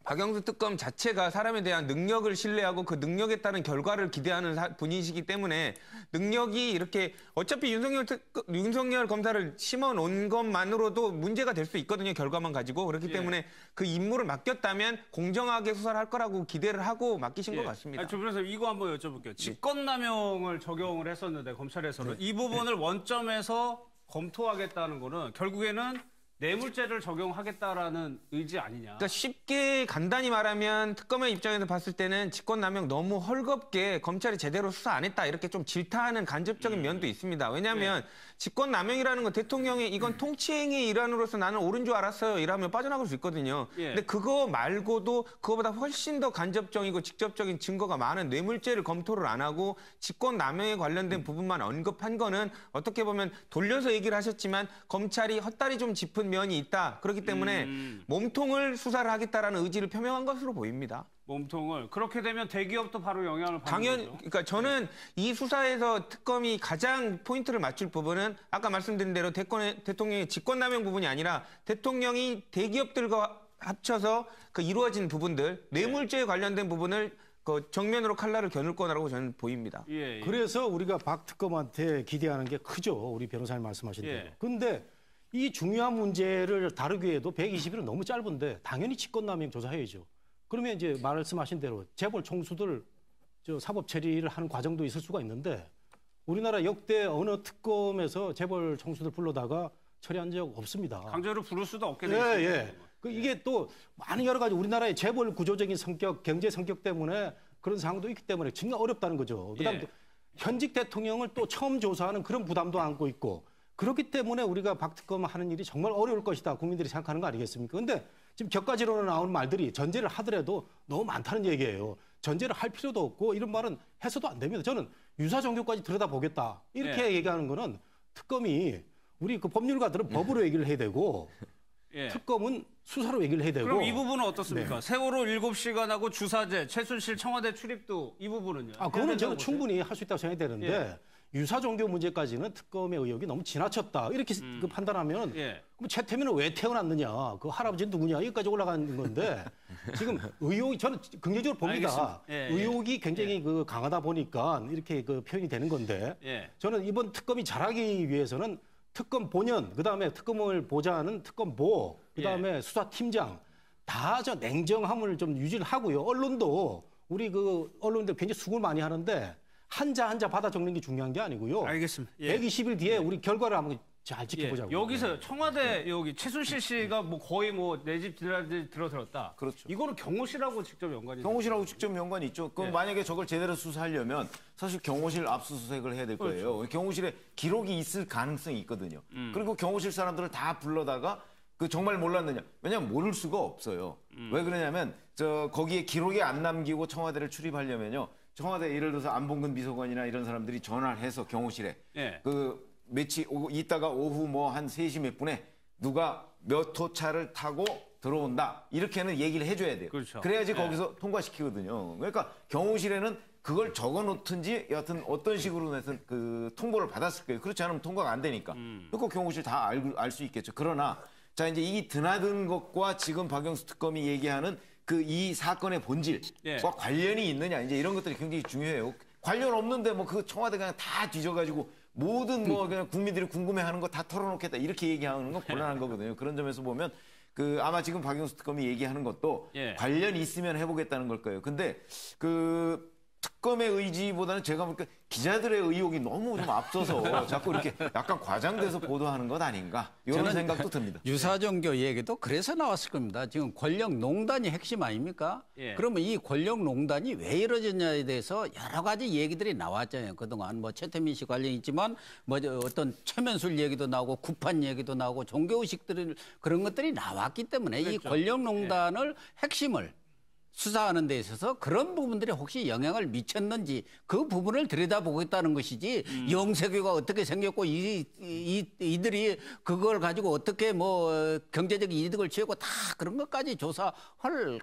박영수 특검 자체가 사람에 대한 능력을 신뢰하고 그 능력에 따른 결과를 기대하는 분이시기 때문에 능력이 이렇게 어차피 윤석열 검사를 심어놓은 것만으로도 문제가 될 수 있거든요. 결과만 가지고. 그렇기 때문에 그 임무를 맡겼다면 공정하게 수사를 할 거라고 기대를 하고 맡기신 것 같습니다. 조 변호사님 이거 한번 여쭤볼게요. 직권남용을 적용을 했었는데 검찰에서는 이 부분을 원점에서 검토하겠다는 거는 결국에는 뇌물죄를 적용하겠다라는 의지 아니냐. 그러니까 쉽게 간단히 말하면 특검의 입장에서 봤을 때는 직권남용 너무 헐겁게 검찰이 제대로 수사 안 했다 이렇게 좀 질타하는 간접적인 면도 있습니다. 왜냐하면 직권남용이라는 건 대통령이 이건 통치행위의 일환으로서 나는 옳은 줄 알았어요 이러면 빠져나갈 수 있거든요. 근데 그거 말고도 그거보다 훨씬 더 간접적이고 직접적인 증거가 많은 뇌물죄를 검토를 안 하고 직권남용에 관련된 부분만 언급한 거는 어떻게 보면 돌려서 얘기를 하셨지만 검찰이 헛다리 좀 짚은 면이 있다. 그렇기 때문에 몸통을 수사를 하겠다라는 의지를 표명한 것으로 보입니다. 몸통을. 그렇게 되면 대기업도 바로 영향을 받는 거죠. 그러니까 저는 이 수사에서 특검이 가장 포인트를 맞출 부분은 아까 말씀드린 대로 대통령의 직권남용 부분이 아니라 대통령이 대기업들과 합쳐서 그 이루어진 부분들, 뇌물죄에 관련된 부분을 그 정면으로 칼날을 겨눌 거라고 저는 보입니다. 그래서 우리가 박 특검한테 기대하는 게 크죠. 우리 변호사님 말씀하신 대로. 근데 이 중요한 문제를 다루기 위해도 120일은 너무 짧은데 당연히 직권남용 조사해야죠. 그러면 이제 말씀하신 대로 재벌 총수들 사법 처리를 하는 과정도 있을 수가 있는데 우리나라 역대 어느 특검에서 재벌 총수들 불러다가 처리한 적 없습니다. 강제로 부를 수도 없게 돼 있습니다. 이게 또 많은 여러 가지 우리나라의 재벌 구조적인 성격, 경제 성격 때문에 그런 상황도 있기 때문에 정말 어렵다는 거죠. 그다음에 현직 대통령을 또 처음 조사하는 그런 부담도 안고 있고 그렇기 때문에 우리가 박 특검 하는 일이 정말 어려울 것이다. 국민들이 생각하는 거 아니겠습니까? 그런데 지금 격가지로는 나오는 말들이 전제를 하더라도 너무 많다는 얘기예요. 전제를 할 필요도 없고 이런 말은 해서도 안 됩니다. 저는 유사 종교까지 들여다보겠다. 이렇게 얘기하는 거는 특검이 우리 그 법률가들은 법으로 얘기를 해야 되고 특검은 수사로 얘기를 해야 되고. 그럼 이 부분은 어떻습니까? 세월호 7시간하고 주사제, 최순실 청와대 출입도 이 부분은요? 그거는 저는 충분히 할 수 있다고 생각이 되는데 유사 종교 문제까지는 특검의 의혹이 너무 지나쳤다. 이렇게 그 판단하면 그럼 최태민은 왜 태어났느냐. 그 할아버지는 누구냐. 여기까지 올라가는 건데 지금 의혹이 저는 긍정적으로 봅니다. 의혹이 굉장히 그 강하다 보니까 이렇게 그 표현이 되는 건데 저는 이번 특검이 잘하기 위해서는 특검 본연, 그다음에 특검을 보좌하는 특검보, 그다음에 수사팀장 다 저 냉정함을 좀 유지를 하고요. 언론도 우리 그 언론들 굉장히 수고를 많이 하는데 한자 한자 받아 적는 게 중요한 게 아니고요. 알겠습니다. 120일 뒤에 우리 결과를 한번 잘 지켜보자고. 여기서 청와대 여기 최순실 씨가 뭐 거의 뭐 내 집 들어들었다. 그렇죠. 이거는 경호실하고 직접 연관이 경호실하고 직접 연관이 있죠. 그럼 만약에 저걸 제대로 수사하려면 사실 경호실 압수수색을 해야 될 거예요. 그렇죠. 경호실에 기록이 있을 가능성이 있거든요. 그리고 경호실 사람들을 다 불러다가 그 정말 몰랐느냐? 왜냐하면 모를 수가 없어요. 왜 그러냐면 거기에 기록에 안 남기고 청와대를 출입하려면요. 청와대 예를 들어서 안봉근 비서관이나 이런 사람들이 전화를 해서 경호실에 이따가 오후 뭐 한 3시 몇 분에 누가 몇 호차를 타고 들어온다. 이렇게는 얘기를 해줘야 돼요. 그렇죠. 그래야지 거기서 통과시키거든요. 그러니까 경호실에는 그걸 적어놓든지 여하튼 어떤 식으로 해서 그 통보를 받았을 거예요. 그렇지 않으면 통과가 안 되니까. 그거 경호실 다 알 수 있겠죠. 그러나 자 이제 이 드나든 것과 지금 박영수 특검이 얘기하는 그 이 사건의 본질과 관련이 있느냐 이제 이런 것들이 굉장히 중요해요. 관련 없는데 뭐 그 청와대가 그냥 다 뒤져가지고 모든 뭐 그냥 국민들이 궁금해하는 거 다 털어놓겠다 이렇게 얘기하는 건 곤란한 거거든요. 그런 점에서 보면 그 아마 지금 박영수 특검이 얘기하는 것도 관련이 있으면 해보겠다는 걸 거예요. 근데 그 특검의 의지보다는 제가 보니까 기자들의 의혹이 너무 좀 앞서서 자꾸 이렇게 약간 과장돼서 보도하는 것 아닌가 이런 생각도 듭니다. 유사종교 얘기도 그래서 나왔을 겁니다. 지금 권력농단이 핵심 아닙니까? 그러면 이 권력농단이 왜 이루어졌냐에 대해서 여러 가지 얘기들이 나왔잖아요. 그동안 뭐 최태민 씨 관련이 있지만 뭐 어떤 최면술 얘기도 나오고 구판 얘기도 나오고 종교의식들 그런 것들이 나왔기 때문에 그렇죠. 이 권력농단을 핵심을 수사하는 데 있어서 그런 부분들이 혹시 영향을 미쳤는지 그 부분을 들여다보겠다는 것이지 영세교가 어떻게 생겼고 이들이 그걸 가지고 어떻게 뭐 경제적 이득을 취하고 다 그런 것까지 조사할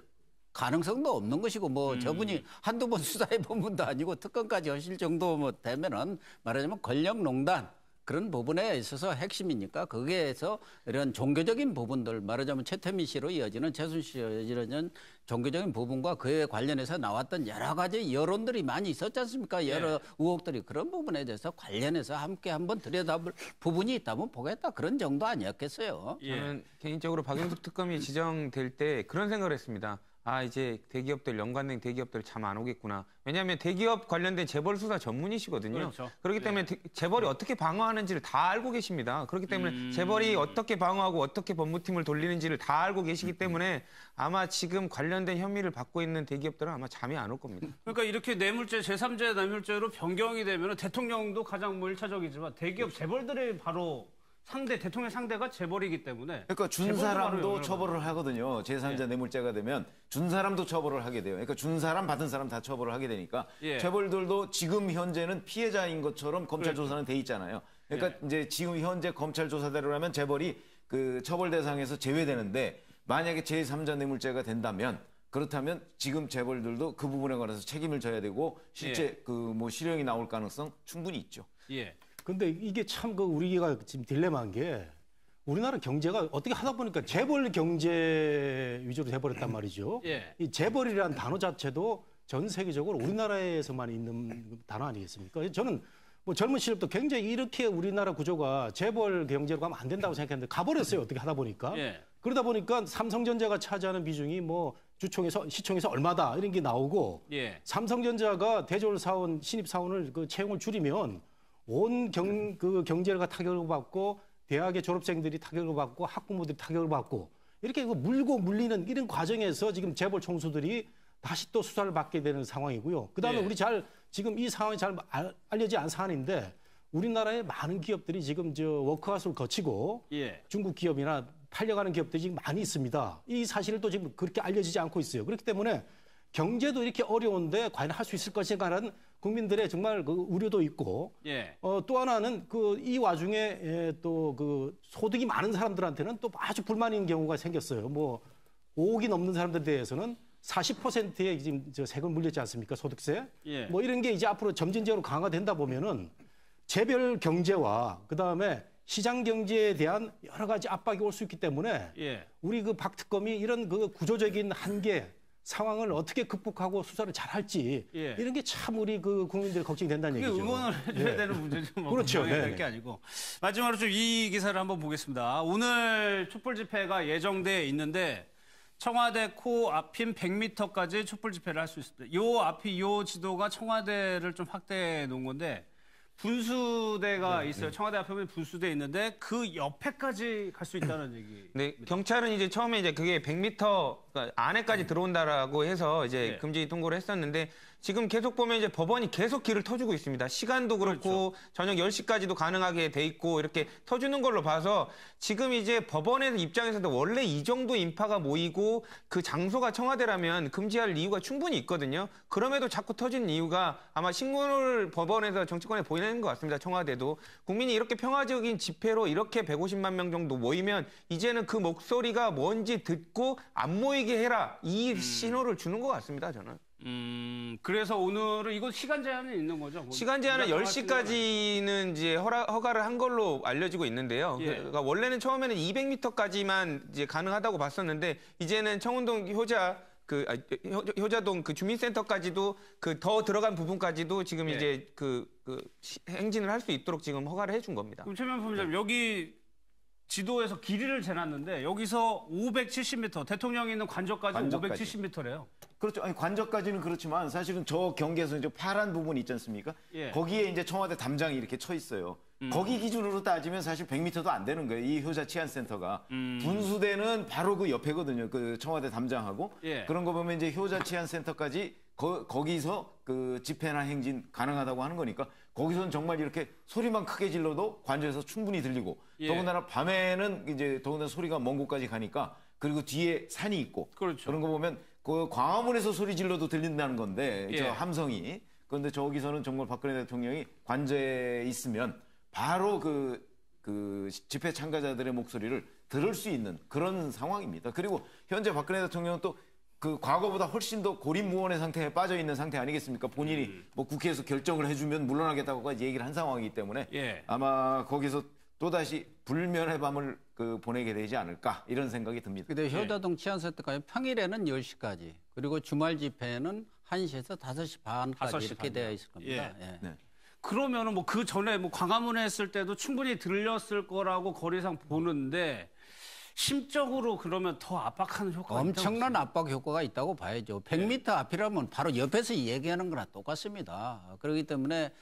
가능성도 없는 것이고 뭐 저분이 한두 번 수사해 본 분도 아니고 특검까지 하실 정도 뭐 되면은 말하자면 권력농단 그런 부분에 있어서 핵심이니까 거기에서 이런 종교적인 부분들 말하자면 최태민 씨로 이어지는 최순실로 이어지는 종교적인 부분과 그에 관련해서 나왔던 여러 가지 여론들이 많이 있었지 않습니까? 여러 의혹들이 그런 부분에 대해서 관련해서 함께 한번 들여다볼 부분이 있다면 보겠다. 그런 정도 아니었겠어요? 저는 개인적으로 박영수 특검이 지정될 때 그런 생각을 했습니다. 이제 대기업들, 연관된 대기업들 잠 안 오겠구나. 왜냐하면 대기업 관련된 재벌 수사 전문이시거든요. 그렇죠. 그렇기 때문에 재벌이 어떻게 방어하는지를 다 알고 계십니다. 그렇기 때문에 재벌이 어떻게 방어하고 어떻게 법무팀을 돌리는지를 다 알고 계시기 때문에 아마 지금 관련된 혐의를 받고 있는 대기업들은 아마 잠이 안 올 겁니다. 그러니까 이렇게 뇌물죄, 제3자 뇌물죄로 변경이 되면 대통령도 가장 뭐 1차적이지만 대기업 재벌들의 바로 대통령 상대가 재벌이기 때문에. 그러니까 준 사람도 처벌을 하거든요. 제3자 뇌물죄가 되면 준 사람도 처벌을 하게 돼요. 그러니까 준 사람, 받은 사람 다 처벌을 하게 되니까 재벌들도 지금 현재는 피해자인 것처럼 검찰 조사는 돼 있잖아요. 그러니까 이제 지금 현재 검찰 조사대로라면 재벌이 그 처벌 대상에서 제외되는데 만약에 제3자 뇌물죄가 된다면 그렇다면 지금 재벌들도 그 부분에 관해서 책임을 져야 되고 실제 그 뭐 실형이 나올 가능성 충분히 있죠. 근데 이게 참 그 우리가 지금 딜레마인 게 우리나라 경제가 어떻게 하다 보니까 재벌 경제 위주로 돼버렸단 말이죠. 이 재벌이라는 단어 자체도 전 세계적으로 우리나라에서만 있는 단어 아니겠습니까? 저는 뭐 젊은 시절부터 굉장히 이렇게 우리나라 구조가 재벌 경제로 가면 안 된다고 생각했는데 가버렸어요. 어떻게 하다 보니까. 그러다 보니까 삼성전자가 차지하는 비중이 뭐 주총에서 시총에서 얼마다 이런 게 나오고 삼성전자가 대졸 사원, 신입 사원을 그 채용을 줄이면 온 경제가 타격을 받고 대학의 졸업생들이 타격을 받고 학부모들이 타격을 받고 이렇게 물고 물리는 이런 과정에서 지금 재벌 총수들이 다시 또 수사를 받게 되는 상황이고요. 그다음에 우리 지금 이 상황이 잘 알려지지 않은 사안인데 우리나라의 많은 기업들이 지금 워크아웃을 거치고 중국 기업이나 팔려가는 기업들이 지금 많이 있습니다. 이 사실을 또 지금 그렇게 알려지지 않고 있어요. 그렇기 때문에 경제도 이렇게 어려운데 과연 할 수 있을 것인가라는 국민들의 정말 그 우려도 있고 또 하나는 이 와중에 또 그 소득이 많은 사람들한테는 또 아주 불만인 경우가 생겼어요. 뭐 5억이 넘는 사람들에 대해서는 40%의 지금 세금 물렸지 않습니까? 소득세. 뭐 이런 게 이제 앞으로 점진적으로 강화된다 보면은 재벌 경제와 그다음에 시장 경제에 대한 여러 가지 압박이 올 수 있기 때문에 우리 그 박 특검이 이런 그 구조적인 한계 상황을 어떻게 극복하고 수사를 잘할지 이런 게 참 우리 그 국민들 걱정이 된다는 얘기죠. 응원을 해줘야 되는 문제죠. 뭐 그렇죠. 될 게 아니고. 마지막으로 좀 이 기사를 한번 보겠습니다. 오늘 촛불 집회가 예정돼 있는데 청와대 코앞인 100m까지 촛불 집회를 할 수 있습니다. 요 지도가 청와대를 좀 확대해 놓은 건데 분수대가 있어요. 청와대 앞에 보면 분수대 있는데 그 옆에까지 갈 수 있다는 얘기. 네, 경찰은 이제 처음에 이제 그게 100m 안에까지 들어온다라고 해서 이제 금지 통고를 했었는데 지금 계속 보면 이제 법원이 계속 길을 터주고 있습니다. 시간도 그렇고 저녁 10시까지도 가능하게 돼 있고 이렇게 터주는 걸로 봐서 지금 이제 법원에서 입장에서도 원래 이 정도 인파가 모이고 그 장소가 청와대라면 금지할 이유가 충분히 있거든요. 그럼에도 자꾸 터지는 이유가 아마 신문을 법원에서 정치권에 보이는 것 같습니다. 청와대도. 국민이 이렇게 평화적인 집회로 이렇게 150만 명 정도 모이면 이제는 그 목소리가 뭔지 듣고 안 모이게 해라. 이 신호를 주는 것 같습니다. 저는. 그래서 오늘은 이거 시간 제한은 있는 거죠? 시간 제한은 10시까지는 이제 허가를 한 걸로 알려지고 있는데요. 그러니까 원래는 처음에는 200m까지만 이제 가능하다고 봤었는데 이제는 청운동 효자동 그 주민센터까지도 그 더 들어간 부분까지도 지금 이제 행진을 할 수 있도록 지금 허가를 해준 겁니다. 그럼 최명수 본부장님 여기 지도에서 길이를 재놨는데 여기서 570m 대통령이 있는 관저까지 570m래요. 그렇죠. 아니 관저까지는 그렇지만 사실은 저 경계에서 이제 파란 부분이 있지 않습니까? 거기에 이제 청와대 담장이 이렇게 쳐 있어요. 거기 기준으로 따지면 사실 100m도 안 되는 거예요. 이 효자 치안센터가. 분수대는 바로 그 옆에거든요. 그 청와대 담장하고. 그런 거 보면 이제 효자 치안센터까지 거기서 그 집회나 행진 가능하다고 하는 거니까 거기서는 정말 이렇게 소리만 크게 질러도 관저에서 충분히 들리고 더군다나 밤에는 이제 더군다나 소리가 먼 곳까지 가니까 그리고 뒤에 산이 있고 그런 거 보면 그 광화문에서 소리 질러도 들린다는 건데 저 함성이. 그런데 저기서는 정말 박근혜 대통령이 관저에 있으면 바로 그 집회 참가자들의 목소리를 들을 수 있는 그런 상황입니다. 그리고 현재 박근혜 대통령은 또 그 과거보다 훨씬 더 고립무원의 상태에 빠져 있는 상태 아니겠습니까? 본인이 뭐 국회에서 결정을 해주면 물러나겠다고까지 얘기를 한 상황이기 때문에 아마 거기서 또다시 불면의 밤을 보내게 되지 않을까 이런 생각이 듭니다. 근데 효자동 치안센터까지 평일에는 10시까지 그리고 주말 집회는 1시에서 5시 반까지 이렇게 되어 있을 겁니다. 그러면은 뭐 그 전에 뭐 광화문에 했을 때도 충분히 들렸을 거라고 거리상 보는데 심적으로 그러면 더 압박하는 효과가 엄청난 압박 효과가 있다고 봐야죠. 100m 앞이라면 바로 옆에서 얘기하는 거나 똑같습니다. 그렇기 때문에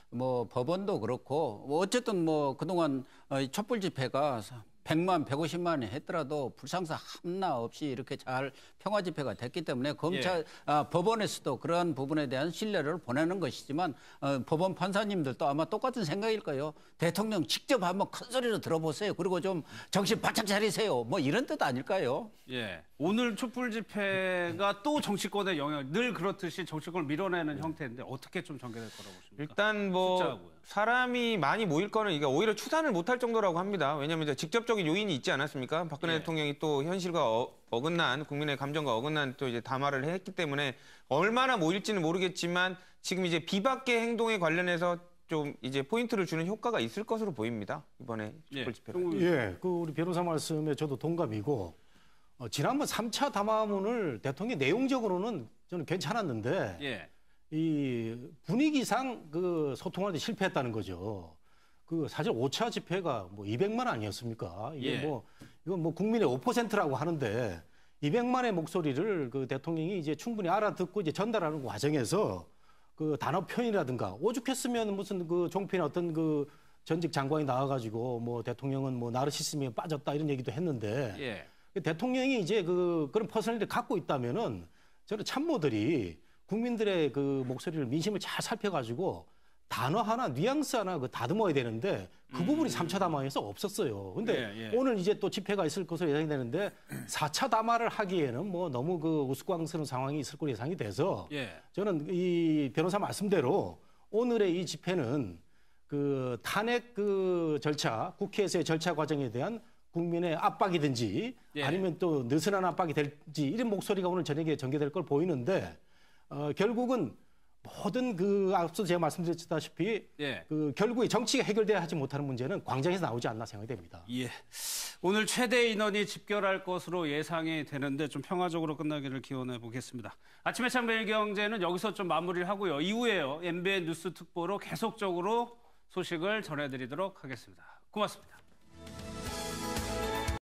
뭐 법원도 그렇고 뭐 어쨌든 뭐 그동안 촛불 집회가 100만, 150만이 했더라도 불상사 하나 없이 이렇게 잘 평화 집회가 됐기 때문에 법원에서도 그러한 부분에 대한 신뢰를 보내는 것이지만 법원 판사님들도 아마 똑같은 생각일 거예요. 대통령 직접 한번 큰 소리로 들어보세요. 그리고 좀 정신 바짝 차리세요. 뭐 이런 뜻 아닐까요? 예. 오늘 촛불 집회가 또 정치권의 영향, 늘 그렇듯이 정치권을 밀어내는 형태인데 어떻게 좀 전개될 거라고 보십니까? 일단 뭐 숫자하고요. 사람이 많이 모일 거는 이게 오히려 추산을 못할 정도라고 합니다. 왜냐하면 이제 직접적인 요인이 있지 않았습니까? 박근혜 대통령이 또 현실과 어긋난 국민의 감정과 어긋난 또 이제 담화를 했기 때문에 얼마나 모일지는 모르겠지만 지금 이제 비박계 행동에 관련해서 좀 이제 포인트를 주는 효과가 있을 것으로 보입니다. 이번에 촛불 집회가. 예, 그 우리 변호사 말씀에 저도 동감이고 지난번 3차 담화문을 대통령이 내용적으로는 저는 괜찮았는데 이 분위기상 그 소통하는데 실패했다는 거죠. 그 사실 5차 집회가 뭐 200만 아니었습니까? 이건 뭐 국민의 5%라고 하는데 200만의 목소리를 그 대통령이 이제 충분히 알아듣고 이제 전달하는 과정에서 그 단어 표현이라든가 오죽했으면 무슨 그 종편에 어떤 그 전직 장관이 나와가지고 뭐 대통령은 뭐 나르시즘에 빠졌다 이런 얘기도 했는데 대통령이 이제 그런 퍼스널리티를 갖고 있다면은 저는 참모들이 국민들의 그 목소리를 민심을 잘 살펴가지고 단어 하나, 뉘앙스 하나 그 다듬어야 되는데 그 부분이 3차 담화에서 없었어요. 근데 오늘 이제 또 집회가 있을 것으로 예상이 되는데 4차 담화를 하기에는 뭐 너무 그 우스꽝스러운 상황이 있을 걸로 예상이 돼서 저는 이 변호사 말씀대로 오늘의 이 집회는 그 탄핵 그 절차, 국회에서의 절차 과정에 대한 국민의 압박이든지 아니면 또 느슨한 압박이 될지 이런 목소리가 오늘 저녁에 전개될 걸 보이는데 결국은 모든 그 앞서 제가 말씀드렸다시피 그 결국에 정치가 해결돼야 하지 못하는 문제는 광장에서 나오지 않나 생각이 됩니다. 오늘 최대 인원이 집결할 것으로 예상이 되는데 좀 평화적으로 끝나기를 기원해 보겠습니다. 아침의 창 매일경제는 여기서 좀 마무리를 하고요. 이후에요. MBN 뉴스 특보로 계속적으로 소식을 전해드리도록 하겠습니다. 고맙습니다.